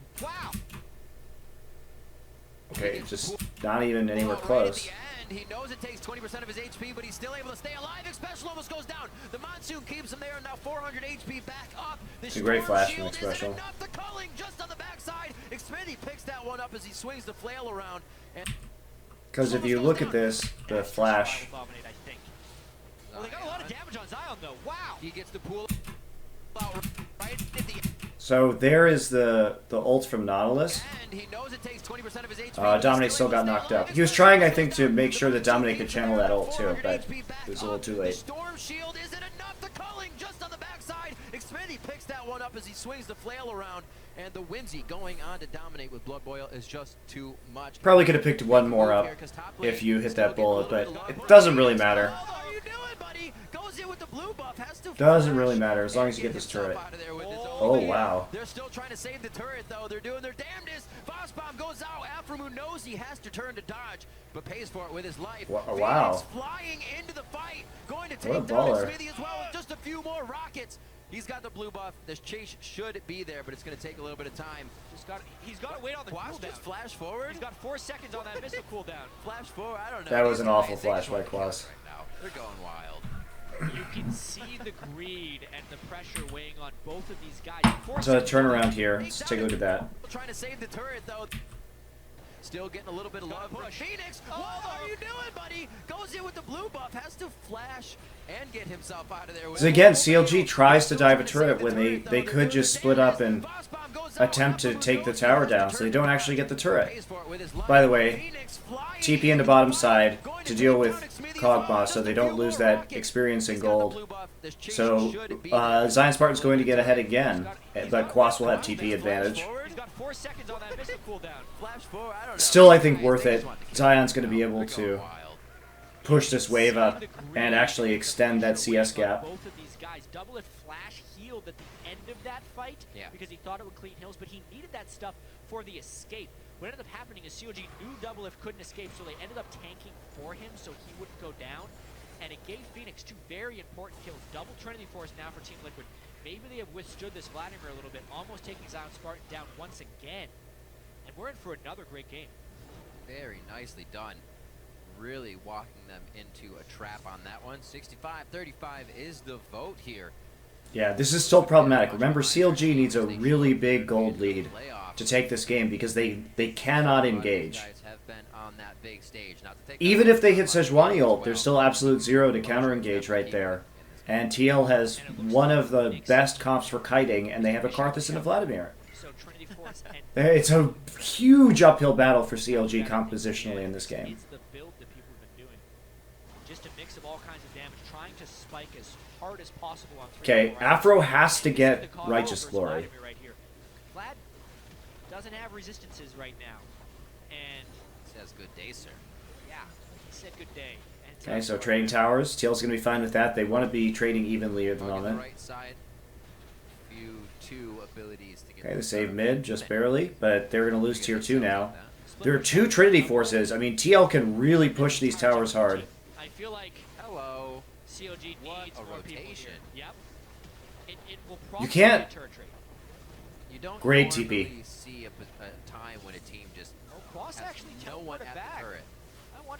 Okay, just not even anywhere close. He knows it takes 20% of his HP, but he's still able to stay alive. Special almost goes down. The Monsoon keeps him there. Now 400 HP back up. It's a great flash from Special. The culling just on the backside. Xfinity picks that one up as he swings the flail around. Because if you look at this, the flash. Well, they got a lot of damage on Zion though. Wow. He gets the pool out right at the. So there is the ult from Nautilus. Dominic still got knocked up. He was trying, I think, to make sure that Dominic could channel that ult too, but it was a little too late. Storm Shield isn't enough. The culling just on the backside. Xfinity picks that one up as he swings the flail around, and the Whimsy going on to dominate with Blood Boil is just too much. Probably could have picked one more up if you hit that bullet, but it doesn't really matter. Doesn't really matter as long as you get this turret. Oh, wow. They're still trying to save the turret, though. They're doing their damnedest. Voss bomb goes out. Aframu knows he has to turn to dodge, but pays for it with his life. Wow. Phoenix flying into the fight. Going to What a take down baller. Smithy as well with just a few more rockets. He's got the blue buff. The chase should be there, but it's going to take a little bit of time. He's got to wait on the Quas cooldown. just flash forward. He's got 4 seconds on that missile cooldown. Flash forward. I don't know. That was These an guys, awful they flash just by wanna kill Quas. it right now. They're going wild. You can see the greed and the pressure weighing on both of these guys. So a turnaround here. Let's take a look at that. Trying to save the turret, though. Still getting a little bit of love. Push. Phoenix, what are you doing, buddy? Goes in with the blue buff, has to flash and get himself out of there. So again, CLG tries to dive a turret when they could just split up and attempt to take the tower down, so they don't actually get the turret. By the way, TP into bottom side to deal with Kog'Maw so they don't lose that experience in gold. So Zion Spartan's going to get ahead again, but Quas will have TP advantage. He's got 4 seconds on that missile cooldown. Still, I think worth it. Zion's going to be able to push this wave up and actually extend that CS gap. Both of these guys, Doublelift flash healed at the end of that fight because he thought it would clean hills, but he needed that stuff for the escape. What ended up happening is CLG knew Doublelift couldn't escape, so they ended up tanking for him so he wouldn't go down, and it gave Phoenix 2 very important kills. Double Trinity Force now for Team Liquid. Maybe they have withstood this Vladimir a little bit, almost taking Zion Spartan down once again. And we're in for another great game. Very nicely done. Really walking them into a trap on that one. 65-35 is the vote here. Yeah, this is still problematic. Remember, CLG needs a really big gold lead to take this game because they cannot engage. Even if they hit Sejuani ult, there's still absolute zero to counter-engage right there. And TL has one of the best comps for kiting, and they have a Karthus and a Vladimir. It's a huge uphill battle for CLG compositionally in this game. It's the build that people have been doing. Just a mix of all kinds of damage, trying to spike as hard as possible on 3. Okay, Afro has to get Righteous Glory. Vlad doesn't have resistances right now. And says good day, sir. yeah, he said good day. Okay, so trading towers. TL's going to be fine with that. They want to be trading evenly at the moment. Right side. Two abilities to get Okay, the save mid, just barely, but they're going to lose tier 2 now. There are 2 Trinity Forces. I mean, TL can really push these towers hard. I feel like hello. CLG needs What a more people rotation. here. Yep. It will probably can't- be a turret trade. You don't Great normally TP. see a time when a team just Oh, Quas has actually no one teleported at back. the turret.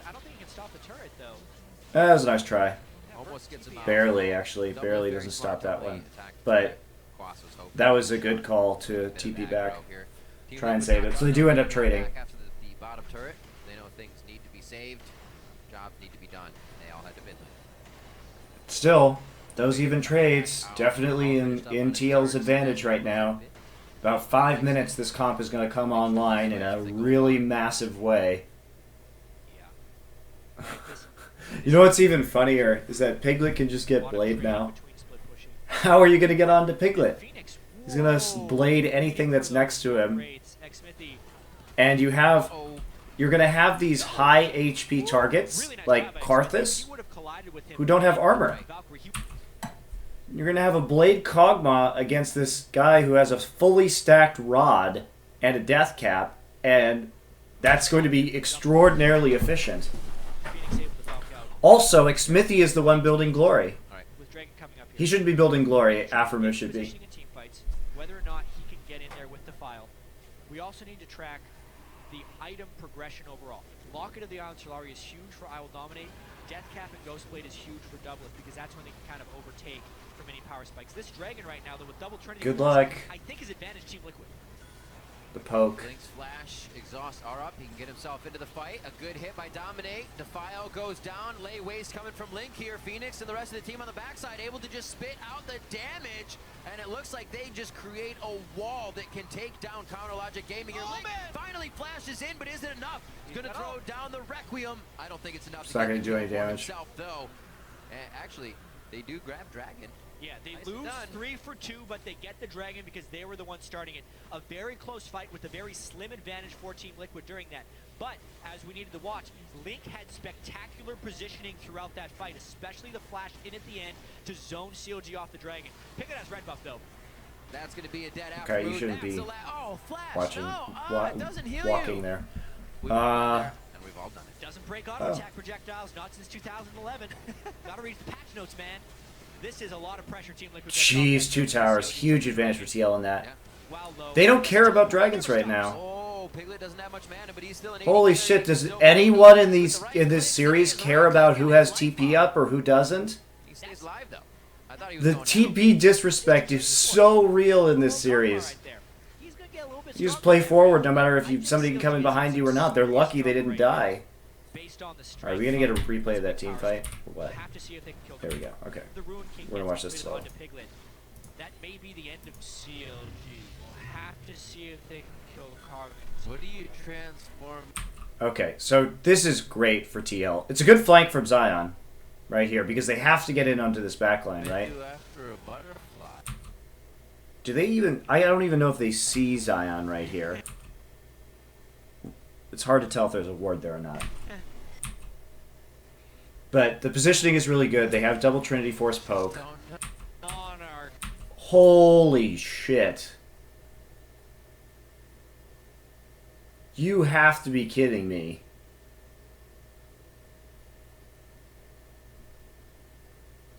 I don't think he can stop the turret though. That was a nice try. Almost gets him out. Barely, actually. Barely doesn't stop that one. But that was a good call to TP back. Try and save it. So they do end up trading. After the bottom turret, they know things need to be saved, jobs need to be done. They all had to bid them. Still, those even trades definitely in TL's advantage right now. About 5 minutes this comp is going to come online in a really massive way. Yeah. You know what's even funnier is that Piglet can just get Blade now. Between split pushing. How are you going to get onto Piglet? Phoenix. He's going to blade anything that's next to him. Raids, X-Smithy. And you're Oh, going to have these high HP targets Really nice like job, Karthus He would have collided with him who don't have armor. Valkyrie, he- You're going to have a Blade Kog'Maw against this guy who has a fully stacked rod and a death cap, and that's going to be extraordinarily efficient. Phoenix able to knock out Also, Xmithy is the one building Glory. with Dragon coming up here. He shouldn't be building Glory. Aframu should be. Positioning in team fights, whether or not he can get in there with the file. We also need to track the item progression overall. Locket of the Island Solari is huge for I Will Dominate. Death Cap and Ghostblade is huge for Doublelift because that's when they can kind of overtake from any power spikes. This Dragon right now, though, with double Trinity, Good Force, luck. I think is advantage Team Liquid. The poke. Link's flash, exhaust are up. He can get himself into the fight. A good hit by Dominate. Defile goes down. Lay waste coming from Link here. Phoenix and the rest of the team on the backside able to just spit out the damage. And it looks like they just create a wall that can take down Counter Logic Gaming. Here, Link finally flashes in, but isn't enough. He's going to throw down the Requiem. I don't think it's enough. It's not going to do any for damage. himself, though. Actually, they do grab Dragon. Yeah, they Nicely lose done. 3 for 2, but they get the Dragon because they were the ones starting it. A very close fight with a very slim advantage for Team Liquid during that. But, as we needed to watch, Link had spectacular positioning throughout that fight, especially the flash in at the end to zone CLG off the Dragon. Pickett has red buff, though. That's going to be a dead Okay, you afternoon. shouldn't be Oh, flash. watching, No, it doesn't heal walking you. there. We've all been there, and we've all done it. Doesn't break auto attack projectiles, not since 2011. Gotta read the patch notes, man. This is a lot of pressure, Team Liquid. Jeez, 2 towers. Huge advantage for TL in that. Yeah. Wow, low. They don't care about dragons right now. Oh, Piglet doesn't have much mana, but he's still an Holy 80 shit, does so anyone in with the right this place, series he care about who has TP up or who doesn't? He stays live though. I thought he was The going TP disrespect is so real in this series. You just play forward no matter if somebody can come in behind you or not. They're lucky they didn't die. Alright, we gonna get a replay of that team fight? Or what? There we go. Okay. We're gonna watch this slow. That may be the end of CLG. We'll have to see if they can kill Carvin. What do you transform? Okay, so this is great for TL. It's a good flank from Zion right here because they have to get in onto this backline, right? After a butterfly. Do they even... I don't even know if they see Zion right here. It's hard to tell if there's a ward there or not. But the positioning is really good. They have double Trinity Force poke. Holy shit. You have to be kidding me.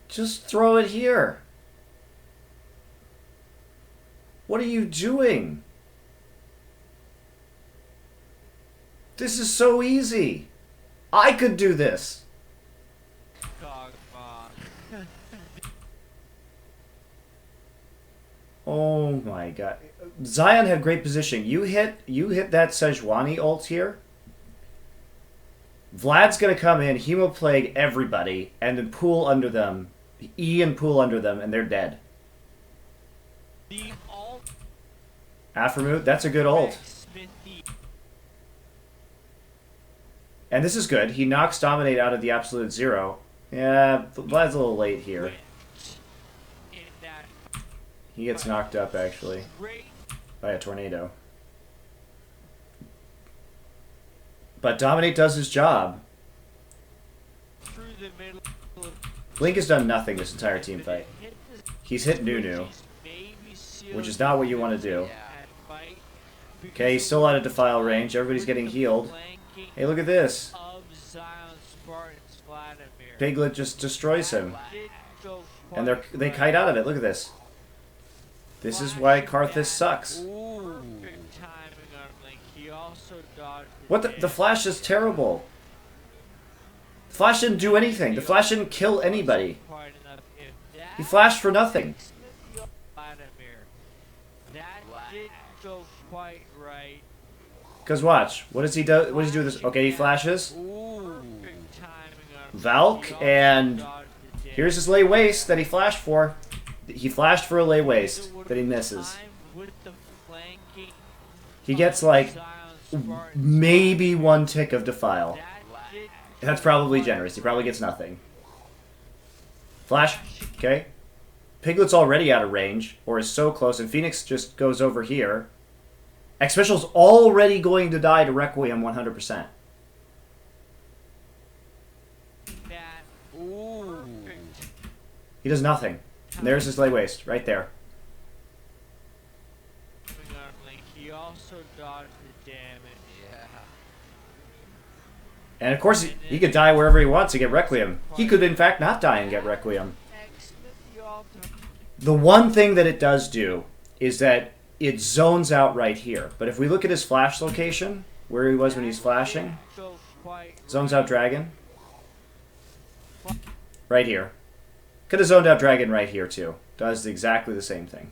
Just throw it here. What are you doing? This is so easy. I could do this. Oh my god. Zion had great positioning. You hit that Sejuani ult here. Vlad's gonna come in, Hemoplague everybody, and then pool under them. E and pool under them, and they're dead. Aphromoot, that's a good ult. And this is good. He knocks Dominate out of the absolute zero. Yeah, Vlad's a little late here. He gets knocked up, actually, by a tornado. But Dominate does his job. Blink has done nothing this entire team fight. He's hit Nunu, which is not what you want to do. Okay, he's still out of Defile range. Everybody's getting healed. Hey, look at this. Piglet just destroys him. And they kite out of it. Look at this. This is why Karthus sucks. What the Flash is terrible. The Flash didn't do anything. The Flash didn't kill anybody. He flashed for nothing. Cause watch, what does he do? What does he do with this? Okay, he flashes. Valk, and here's his lay waste that he flashed for. He flashed for a lay waste that he misses. He gets like maybe 1 tick of Defile. That's probably generous. He probably gets nothing. Flash, okay. Piglet's already out of range, or is so close, and Phoenix just goes over here. X-Special's already going to die to Requiem 100%. He does nothing. And there's his lay waste, right there. He also dodged the damage. And of course, he could die wherever he wants to get Requiem. He could, in fact, not die and get Requiem. The one thing that it does do is that it zones out right here. But if we look at his flash location, where he was when he's flashing, zones out Dragon. Right here. Could have zoned out Dragon right here, too. Does exactly the same thing.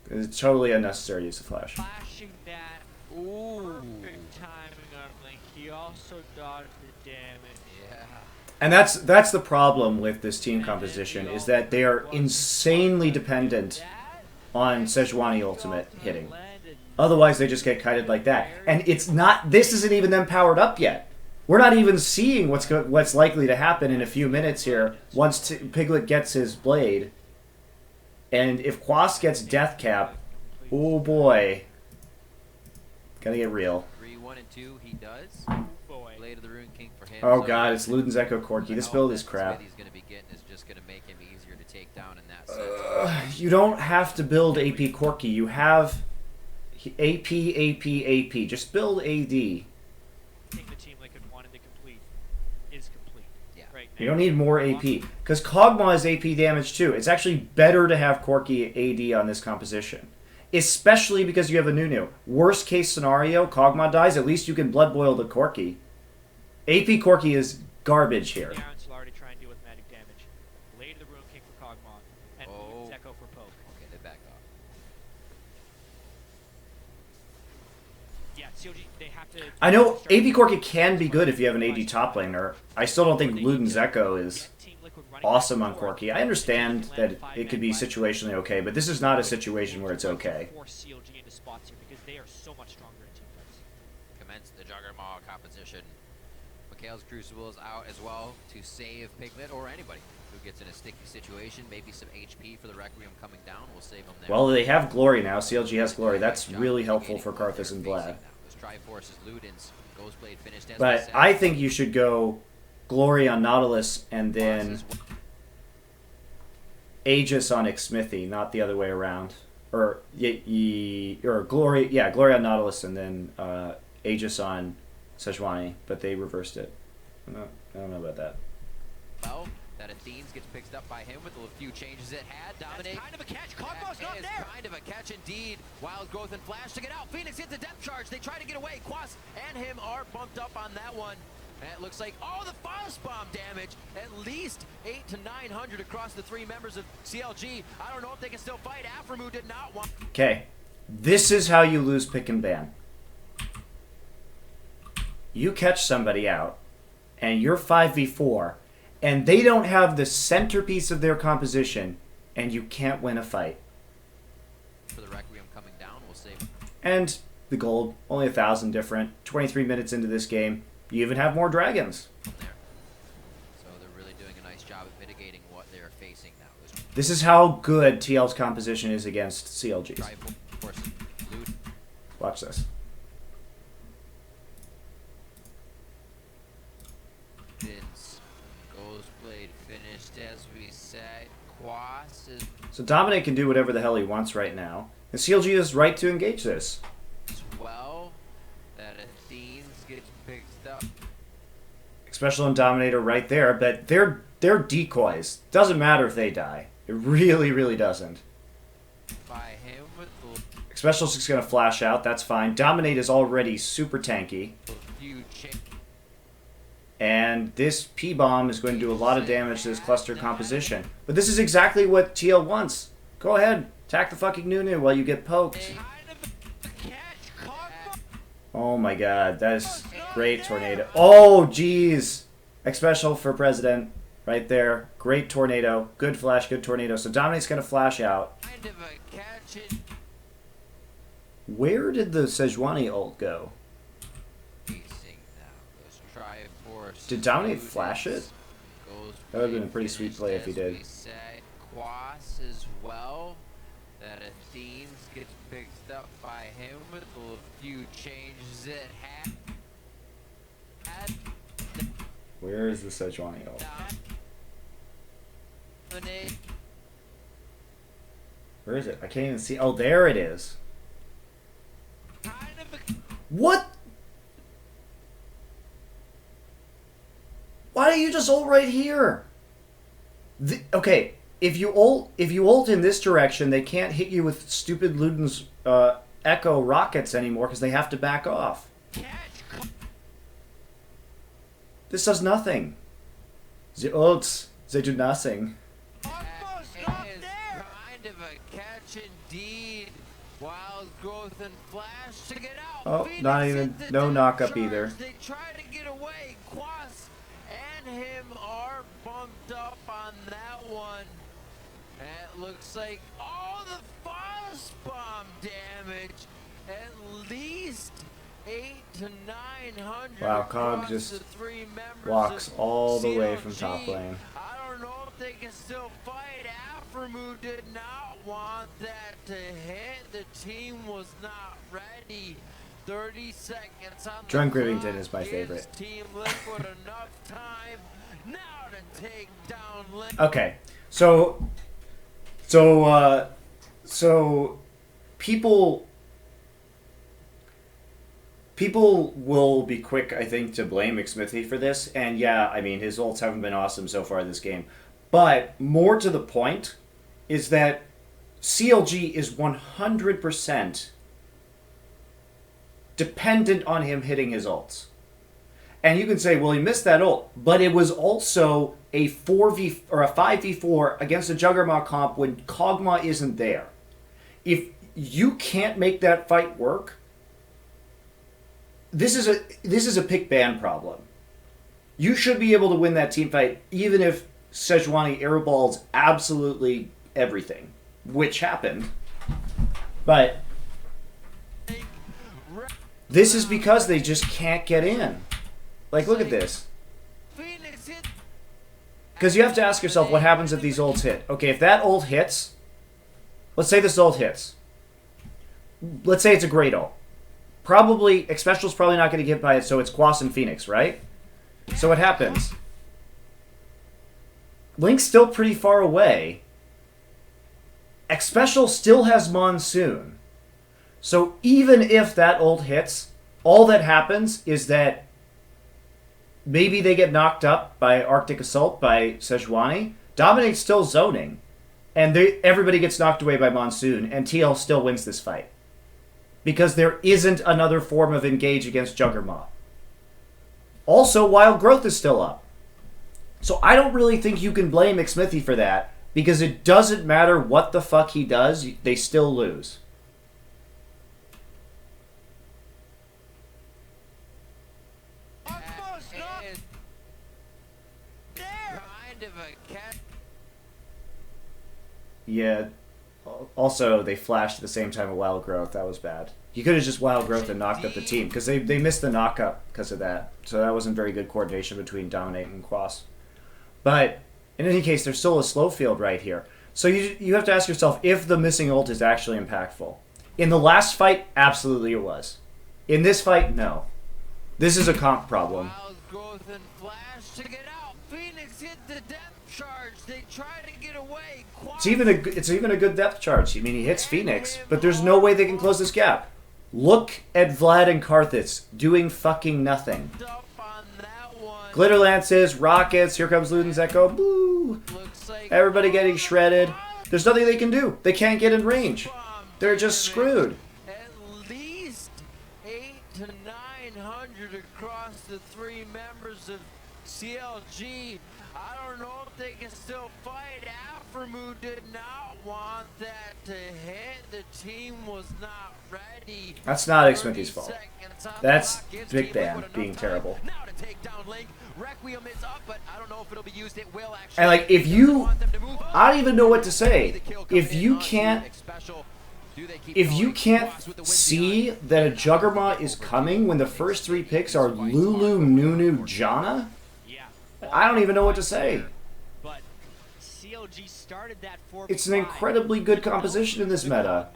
It's totally unnecessary use of flash. Flashing that. Perfect timing on Link. He also dodged the damage. And that's the problem with this team composition, is that they are insanely dependent on Sejuani ultimate hitting. Otherwise, they just get kited like that. And it's not. This isn't even them powered up yet. We're not even seeing what's likely to happen in a few minutes here once Piglet gets his blade. And if Quas gets death cap, oh boy, gotta get real. 3, 1, and 2, he does. Blade of the Rune King for him. Oh god, it's Luden's Echo Corki. This build is crap. He's gonna be getting is just gonna make him easier to take down in that sense. You don't have to build AP Corki. You have AP. Just build AD. I think the team Liquid wanted to complete is complete. Yeah. Right You now. don't need more AP. Because Kog'Maw is AP damage too. It's actually better to have Corki AD on this composition. Especially because you have a Nunu. Worst case scenario, Kog'Maw dies, at least you can Blood Boil the Corki. AP Corki is garbage here. The Iron Solarity try and deal with magic damage. Lay to the Rune King for Kog'Maw. And Zeko for poke. Okay, they back off. Yeah, CLG, they have to... I know AP Corki can be good if you have an AD top laner. I still don't think Luden Zeko is awesome on Corki. I understand that it could be situationally okay, but this is not a situation where it's okay. Force CLG into spots here because they are so much stronger in team fights. Commence the Juggernaut composition. Mikhail's Crucible is out as well to save Piglet or anybody who gets in a sticky situation. Maybe some HP for the Requiem coming down will save them there. Well, they have Glory now. CLG has Glory. That's really helpful for Karthus and Vlad. Triforce is Luden's Ghostblade finished as But I think you should go Glory on Nautilus and then Aegis on Xmithy, not the other way around. Or Glory, yeah, Glory on Nautilus and then Aegis on Sejuani, but they reversed it. I don't know about that. Well, that Athenes gets picked up by him with a few changes it had. Dominate. That's kind of a catch. Kog'Maw's not there. Kind of a catch indeed. Wild Growth and Flash to get out. Phoenix hits the depth charge. They try to get away. Quas and him are bumped up on that one. And it looks like, oh, the Frost Bomb damage. At least 800 to 900 across the three members of CLG. I don't know if they can still fight. Aframu did not want. Okay, this is how you lose pick and ban. You catch somebody out, and you're 5v4, and they don't have the centerpiece of their composition, and you can't win a fight. For the Requiem coming down, we'll save. And the gold, only 1,000 different. 23 minutes into this game, you even have more dragons. There. So they're really doing a nice job at mitigating what they're facing now. This is how good TL's composition is against CLG's. Triforce, Luden. Watch this. Ghostblade finished as we said. Quas is So Dominate can do whatever the hell he wants right now. And CLG is right to engage this. well. That Athenes gets picked up. Special and Dominator right there, but they're decoys. Doesn't matter if they die. It really, really doesn't. By him with Special's just going to flash out. That's fine. Dominate is already super tanky. a few changes. And this P-Bomb is going to do a lot of damage to this cluster composition. But this is exactly what TL wants. Go ahead. Attack the fucking Nunu while you get poked. Oh my god. That is great tornado. Oh, jeez. X-Special for President. Right there. Great tornado. Good flash, good tornado. So Dominate's going to flash out. Kind of a catch it. Where did the Sejuani ult go? Did Dominate flash it? That would have been a pretty sweet play if he did. Quas as well. That Athenes gets picked up by him with a few changes it had. Where is the Sejuani ult? Where is it? I can't even see. Oh, there it is. What? Why don't you just ult right here? Okay, if you ult in this direction, they can't hit you with stupid Luden's Echo rockets anymore because they have to back off. This does nothing. The ults, they do nothing. Kind of a catch indeed. Wild Growth and Flash to get out. Oh, Phoenix not even, hits the no depth knock-up charge. either. They try to get away. Quas and him are bumped up on that one. And it looks like all the Frost Bomb damage. At least 800 to 900. Wow, Cog across just the three members walks of all the way from CLG. top lane. I don't know if they can still fight. Aframu did not want that to hit. The team was not ready. 30 seconds on Drunk the Rivington clock is my gives favorite. Team Liquid enough time now to take down Liquid. Okay, so So people will be quick, I think, to blame McSmithy for this. And yeah, I mean, his ults haven't been awesome so far this game. But more to the point is that CLG is 100% dependent on him hitting his ults. And you can say, well, he missed that ult, but it was also a 4v or a 5v4 against a Juggernaut comp when Kog'Maw isn't there. If you can't make that fight work, this is a pick ban problem. You should be able to win that team fight even if Sejuani airballs absolutely everything, which happened. But this is because they just can't get in. Like, look at this. Because you have to ask yourself, what happens if these ults hit? Okay, if that ult hits, let's say this ult hits. Let's say it's a great ult. Probably, Xpecial's probably not going to get by it, so it's Quas and Phoenix, right? So what happens? Link's still pretty far away. Xpecial still has Monsoon. So even if that ult hits, all that happens is that maybe they get knocked up by Arctic Assault by Sejuani. Dominate's still zoning. And everybody gets knocked away by Monsoon, and TL still wins this fight. Because there isn't another form of engage against Juggernaut. Also, Wild Growth is still up. So I don't really think you can blame McSmithy for that, because it doesn't matter what the fuck he does, they still lose. Yeah. Also, they flashed at the same time with Wild Growth. That was bad. You could have just Wild Growth and knocked up the team, because they missed the knock-up because of that. So that wasn't very good coordination between Dominate and Quas. But in any case, there's still a slow field right here. So you have to ask yourself if the missing ult is actually impactful. In the last fight, absolutely it was. In this fight, no. This is a comp problem. Wild Growth and Flash to get out. Phoenix hit the depth charge. They try to get away. It's even a good depth charge. I mean, he hits Phoenix, but there's no way they can close this gap. Look at Vlad and Karthus doing fucking nothing. Glitter lances, rockets, here comes Luden's Echo. Boo! Everybody getting shredded. There's nothing they can do. They can't get in range. They're just screwed. At least 800 to 900 across the three members of CLG. I don't know if they can still fight. Aframu did not want that to hit. The team was not ready. That's not XMithy's fault. That's Big Bang being terrible. Now to take down Link. Requiem is up, but I don't know if it'll be used. It will actually. And like, if you, I don't even know what to say. If you can't see that a Juggernaut is coming when the first three picks are Lulu, Nunu, Janna, I don't even know what to say. But CLG started that 4v5. It's an incredibly good composition in this meta.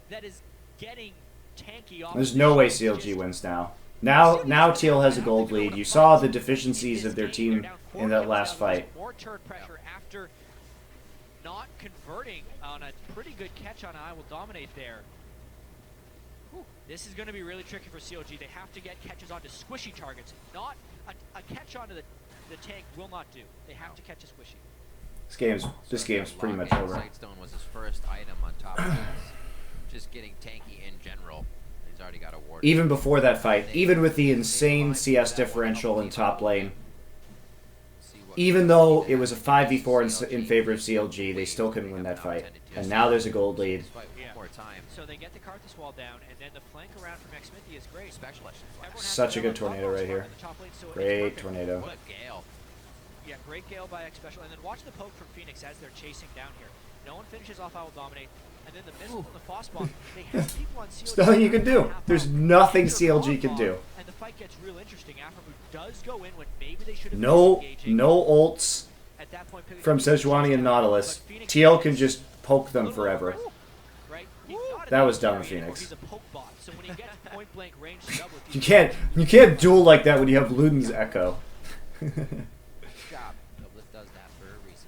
That is getting tanky off. There's no way CLG wins now. Now Teal has a gold lead. You saw the deficiencies of their team in that last fight. More turret pressure after not converting on a pretty good catch on I Will Dominate there. Whew. This is going to be really tricky for CLG. They have to get catches onto squishy targets. Not a catch onto the tank will not do. They have to catch a squishy. This game's pretty much over. Sightstone was his first item on top of this. Just getting tanky in general. He's already got a ward. Even before that fight, even with the insane CS differential in top lane, even though it was a 5v4 in favor of CLG, they still couldn't win that fight. And now there's a gold lead. So they get the Karthus wall down, and then the flank around from XMithy is great. Such a good tornado right here. Great tornado. What a gale. Yeah, great gale by XSpecial, and then watch the poke from Phoenix as they're chasing down here. No one finishes off I Will Dominate, and then the missile from the Foss bomb. They have people on CLG. There's nothing you can do. There's nothing CLG can do. And the fight gets real interesting. Aframu does go in when maybe they should have no been engaging. no ults At that point, from Sejuani and Nautilus. TL can just poke them forever. Right? That was dumb of Phoenix. He's a poke bot, so when he gets point blank range to double, You can't duel like that when you have Luden's Echo. Job. Doublet does that for a reason.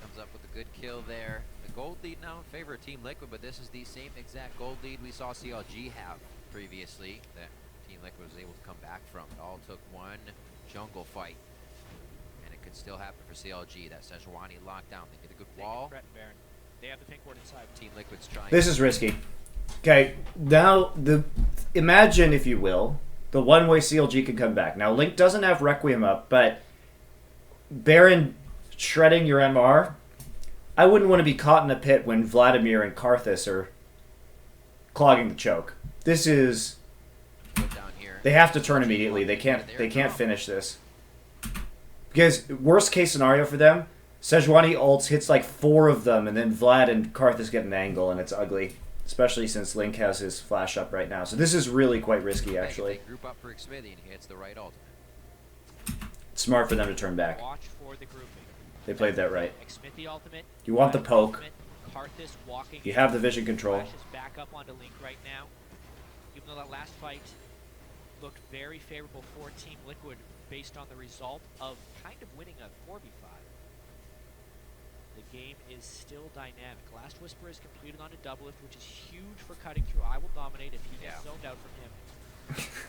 Comes up with a good Good kill there. The gold lead now in favor of Team Liquid, but this is the same exact gold lead we saw CLG have previously that Team Liquid was able to come back from. It all took one jungle fight, and it could still happen for CLG. That Sejuani lockdown. They get a good wall. They have the pink ward inside. Team Liquid's trying. This is risky. Okay, now imagine, if you will, the one way CLG can come back. Now Link doesn't have Requiem up, but Baron shredding your MR, I wouldn't want to be caught in a pit when Vladimir and Karthus are clogging the choke. This is... They have to turn immediately. They can't finish this. Because worst case scenario for them, Sejuani ults, hits like 4 of them, and then Vlad and Karthus get an angle, and it's ugly. Especially since Link has his flash up right now. So this is really quite risky, actually. Group up for Xmithie, and he hits the right ultimate. It's smart for them to turn back. Watch for the grouping. They played that right. Xmithie ultimate. You want the poke. Karthus walking. You have the vision control. Flashes back up onto Link right now. Even though that last fight looked very favorable for Team Liquid based on the result of kind of winning a 4v5. The game is still dynamic. Last Whisper is completed on a double lift, which is huge for cutting through. I will dominate if he gets zoned out from him.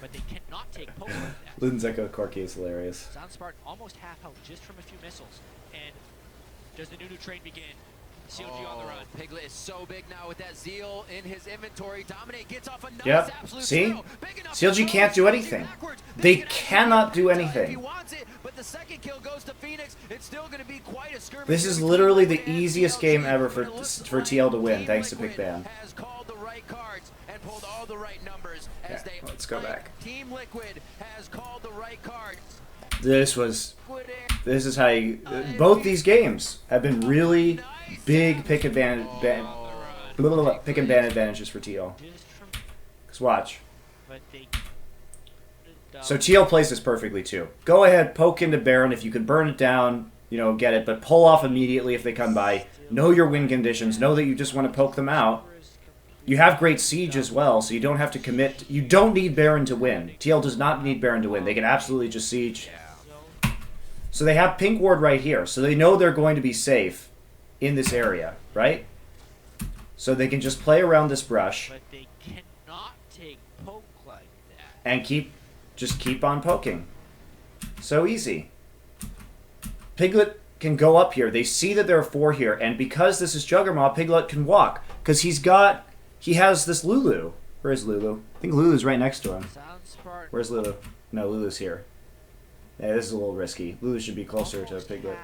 But they cannot take poke like that. Luden's Echo Corki is hilarious. Sound Spartan almost half health just from a few missiles. And does the new train begin? CLG on the run. Piglet is so big now with that Zeal in his inventory. Dominate gets off a nice absolute See? throw. CLG can't do anything. They cannot do anything. If he wants it, but the second kill goes to Phoenix. It's still going to be quite a skirmish. This is literally the easiest game ever for TL to win, thanks to Pick Ban. Has called the right cards and pulled all the right numbers as Okay, they let's go back. Team Liquid has called the right cards. This is how you... both these games have been really big pick and ban advantages for TL. Because watch. So TL plays this perfectly too. Go ahead, poke into Baron. If you can burn it down, you know, get it. But pull off immediately if they come by. Know your win conditions. Know that you just want to poke them out. You have great siege as well, so you don't have to commit. You don't need Baron to win. TL does not need Baron to win. They can absolutely just siege. So they have pink ward right here. So they know they're going to be safe in this area, right? So they can just play around this brush. But they cannot take poke like that. And just keep on poking. So easy. Piglet can go up here. They see that there are 4 here, and because this is Juggernaut, Piglet can walk. Because he has this Lulu. Where is Lulu? I think Lulu's right next to him. Where's Lulu? No, Lulu's here. Yeah, this is a little risky. Lulu should be closer to Piglet.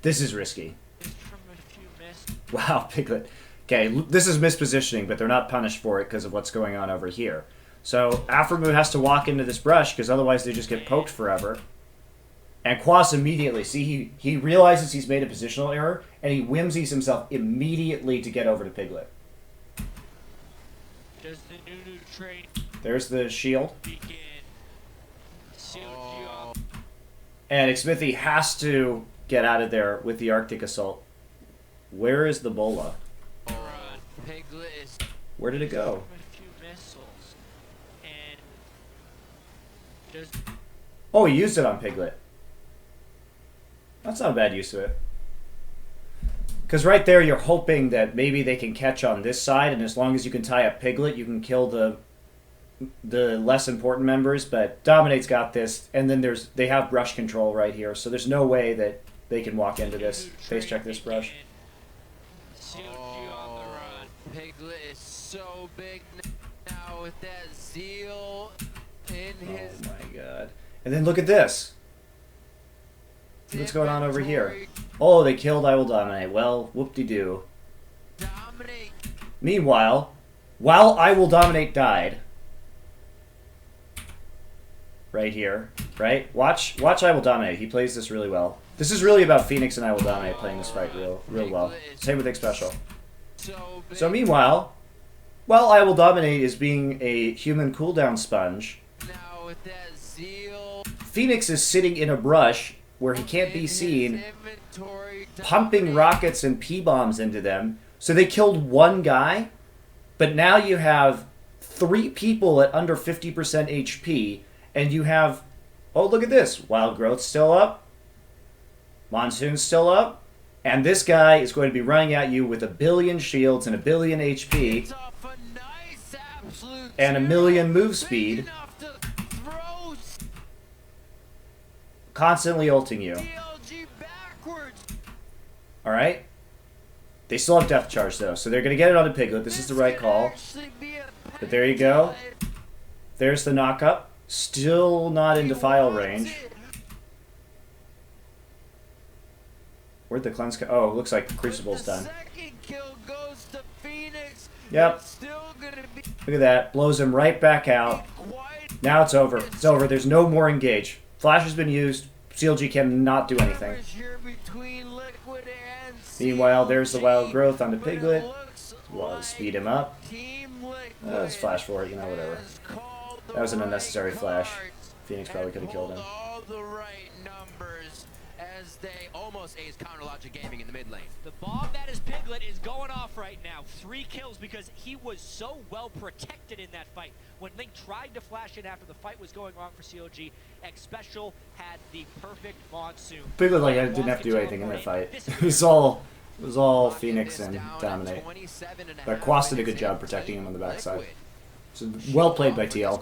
This is risky. Wow, Piglet. Okay, this is mispositioning, but they're not punished for it because of what's going on over here. So Aframu has to walk into this brush because otherwise they just get poked forever. And Quas immediately, see, he realizes he's made a positional error, and he whimsies himself immediately to get over to Piglet. Does the new train There's the shield. begin? And Xmithie has to get out of there with the Arctic Assault. Where is the Bola? Piglet is Where did it go? A few missiles. And does Oh, he used it on Piglet. That's not a bad use of it. Because right there you're hoping that maybe they can catch on this side, and as long as you can tie up Piglet, you can kill the less important members, but Dominate's got this, and then they have brush control right here, so there's no way that they can walk into this. Face check this brush. Piglet is so big now with that Zeal in his... Oh my god. And then look at this. What's going on over here? Oh, they killed I Will Dominate. Well, whoop-de-doo. Dominate. Meanwhile, while I Will Dominate died... Right here, right? Watch I Will Dominate. He plays this really well. This is really about Phoenix and I Will Dominate playing this fight real well. Same with X Special. So meanwhile, while I Will Dominate is being a human cooldown sponge, Now with that Zeal Phoenix is sitting in a brush where he can't be seen, pumping rockets and P-bombs into them. So they killed 1 guy, but now you have 3 people at under 50% HP, and you have, oh, look at this. Wild Growth's still up. Monsoon's still up. And this guy is going to be running at you with 1 billion shields and 1 billion HP and 1 million move speed, constantly ulting you. Alright? They still have Death Charge, though, so they're going to get it onto Piglet. This is the right call. But there you go. There's the knock-up. Still not in Defile range. Where'd the cleanse go? Oh, looks like Crucible's done. Yep. Look at that. Blows him right back out. Now it's over. It's over. There's no more engage. Flash has been used. CLG cannot do anything. Meanwhile, there's the Wild Growth onto Piglet. Well, speed him up. Let's flash for it, you know, whatever. That was an unnecessary flash. Phoenix probably could have killed him. They almost ace counter logic gaming in the mid lane. The bomb that is Piglet is going off right now. 3 kills because he was so well protected in that fight. When Link tried to flash in after the fight was going wrong for CLG, X Special had the perfect monsoon. Piglet like I didn't have to do anything in that fight. It was all Phoenix and Dominate. But Quas did a good job protecting him on the backside. So well played by TL.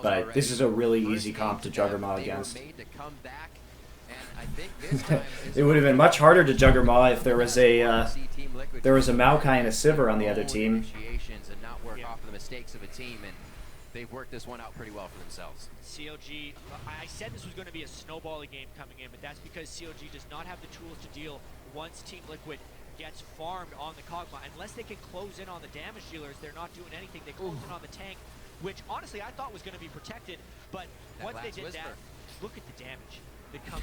But this is a really easy comp to Juggernaut against. It would have been much harder to Juggernaut if there was a Maokai and a Sivir on the other team. And not work off the mistakes of a team, and they've worked this one out pretty well for themselves. CLG, I said this was going to be a snowbally game coming in, but that's because CLG does not have the tools to deal once Team Liquid gets farmed on the Kog'Maw. Unless they can close in on the damage dealers, they're not doing anything. They close in on the tank, which honestly I thought was going to be protected, but once they did that, look at the damage.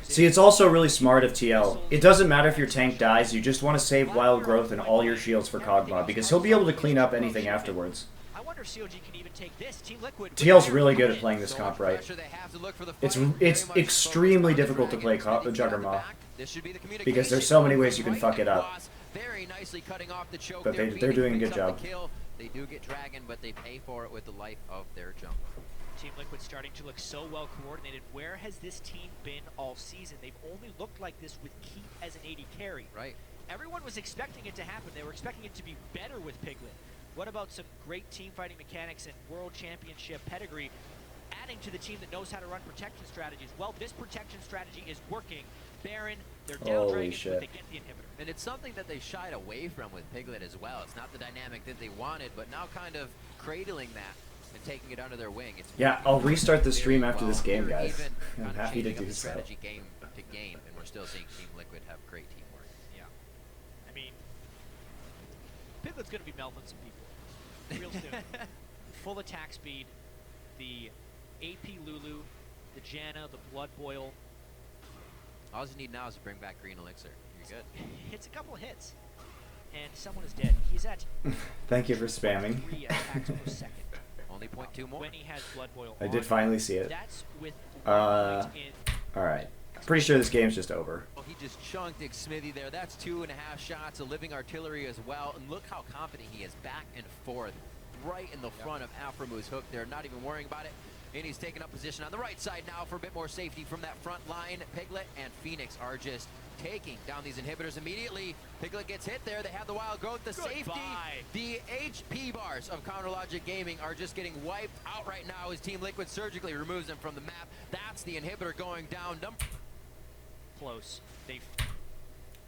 See, it's also really smart of TL. It doesn't matter if your tank dies, you just want to save Wild Growth and all your shields for Kog'Maw, because he'll be able to clean up anything afterwards. I wonder if CLG can even take this. Team Liquid TL's really good at playing this comp right. It's extremely difficult to play Juggernaut, because there's so many ways you can fuck it up. But they're doing a good job. They do get Dragon, but they pay for it with the life of their jungle. Team Liquid starting to look so well coordinated. Where has this team been all season? They've only looked like this with Keith as an AD carry. Right. Everyone was expecting it to happen. They were expecting it to be better with Piglet. What about some great team fighting mechanics and world championship pedigree adding to the team that knows how to run protection strategies? Well, this protection strategy is working. Baron, they're down Dragons, but they get the inhibitor. And it's something that they shied away from with Piglet as well. It's not the dynamic that they wanted, but now kind of cradling that and taking it under their wing. It's yeah, I'll restart the stream after this game, guys. I'm happy to do so. Strategy game to game, and we're still seeing Team Liquid have great teamwork. Yeah. I mean, Piglet's going to be melting some people real soon. Full attack speed, the AP Lulu, the Janna, the Blood Boil. All you need now is to bring back Green Elixir. You're good. It's a couple of hits, and someone is dead. He's at Thank you for spamming. 3 attacks per second. Only 0.2 more. When he has Blood Boil I on, did finally see it. That's with Alright. Pretty sure this game's just over. Oh, he just chunked Smithy there. That's 2.5 shots, a living artillery as well. And look how confident he is back and forth. Right in the front of Aframu's hook there, not even worrying about it. And he's taking up position on the right side now for a bit more safety from that front line. Piglet and Phoenix are just taking down these inhibitors immediately. Piglet gets hit there. They have the Wild Growth, the safety. The HP bars of Counter Logic Gaming are just getting wiped out right now as Team Liquid surgically removes them from the map. That's the inhibitor going down. Close. They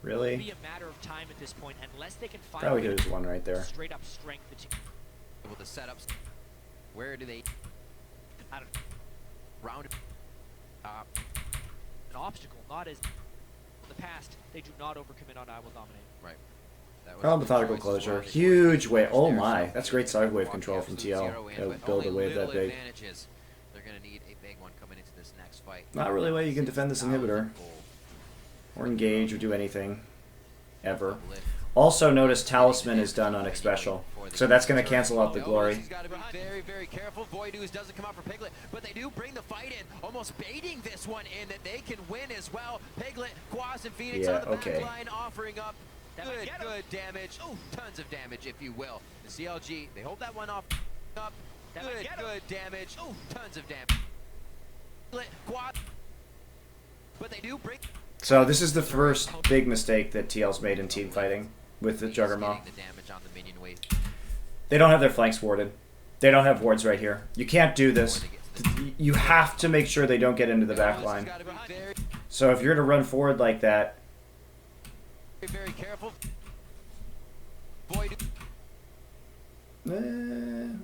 really? It'll be a matter of time at this point, unless they can find probably there's one right there. Straight up strength. With the setups, where do they? I don't know. Round an obstacle, not as in the past. They do not overcommit on I will dominate. Right. Oh, methodical closure. Huge wave. Oh my. That's great side wave control from TL. To build a wave that big. They're going to need a big one coming into this next fight. Not really a way you can defend this inhibitor. Or engage or do anything. Ever. Also notice Talisman is done on X Special. So that's going to cancel out the glory. He's got to be very, very careful. Void Ooze doesn't come out for Piglet, but they do bring the fight in, almost baiting this one in that they can win as well. Piglet, Quas, and Phoenix on the back line offering up good damage. Oh, tons of damage, if you will. The CLG, they hold that one off. Up. Good damage. Oh, tons of damage. Piglet, Quas, but they do bring So this is the first big mistake that TL's made in team fighting with the Juggernaut. Getting the damage on the minion wave. They don't have their flanks warded. They don't have wards right here. You can't do this. You have to make sure they don't get into the back line. So if you're to run forward like that, Very careful. Boy,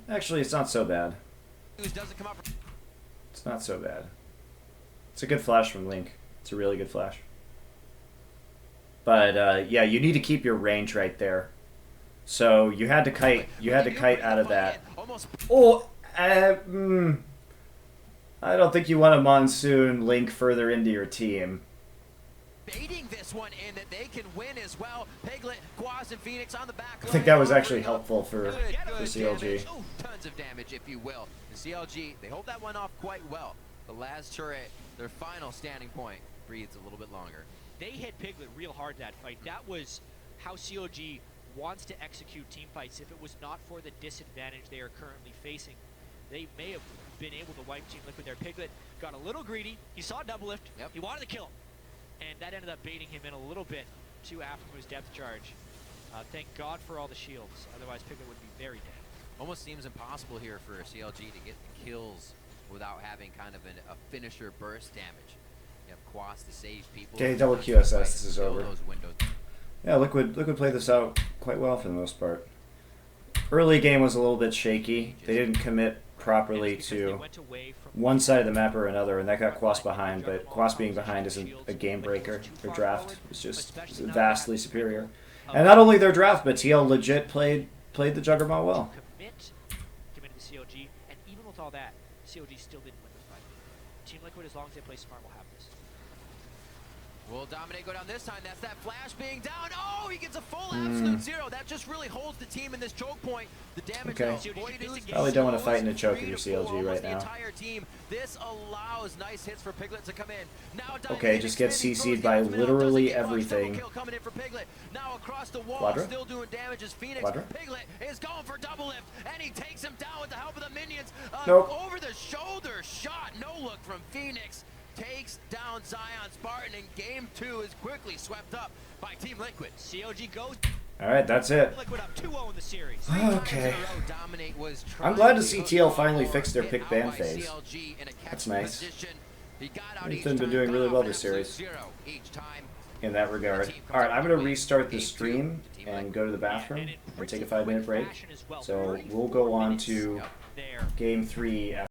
actually, it's not so bad. doesn't come up. It's not so bad. It's a good flash from Link. It's a really good flash. But yeah, you need to keep your range right there. So you had to kite. You had to kite out of that. Oh, I don't think you want to monsoon Link further into your team. Baiting this one in that they can win as well. Piglet, Quas, and Phoenix on the back line. I think that was actually helpful for CLG. Damage. Ooh, tons of damage, if you will. The CLG, they hold that one off quite well. The last turret, their final standing point, breathes a little bit longer. They hit Piglet real hard that fight. That was how CLG wants to execute team fights. If it was not for the disadvantage they are currently facing, they may have been able to wipe Team Liquid there. Piglet got a little greedy. He saw double lift. Yep. He wanted to kill him. And that ended up baiting him in a little bit too after his depth charge. Thank God for all the shields. Otherwise, Piglet would be very dead. Almost seems impossible here for CLG to get the kills without having kind of a finisher burst damage. You have Quas to save people. Okay, double QSS. This is Kill over. those windows. Yeah, Liquid played this out quite well for the most part. Early game was a little bit shaky. They didn't commit properly to one side of the map or another, and that got Quas behind, but Quas being behind isn't a game breaker. Their draft is just vastly superior. And not only their draft, but TL legit played the Juggernaut well. Committed to CLG, and even with all that, CLG still didn't win the fight. Team Liquid, as long as they play smart, will have this. Will Dominate go down this time? That's that flash being down. Oh, he gets a full absolute zero. That just really holds the team in this choke point. The damage. Okay. Boydoo's Probably don't want to fight in a choke if you're 3 to 4, CLG right almost now. The entire team. This allows nice hits for Piglet to come in. Now Okay, just get CC'd by literally everything. Coming in for Piglet. Now across the wall, Quadra? still doing damage as Phoenix. Quadra? Piglet is going for double lift, and he takes him down with the help of the minions. Nope. Over the shoulder shot, no look from Phoenix. Takes down Zion Spartan, and game 2 is quickly swept up by Team Liquid. CLG goes. All right, that's it. Liquid up 2-0 in the series. Okay. I'm glad to see TL finally fix their pick ban phase. That's nice. Ethan's been doing really well this series in that regard. All right, I'm going to restart the stream and go to the bathroom and take a 5-minute break. So we'll go on to game 3 after.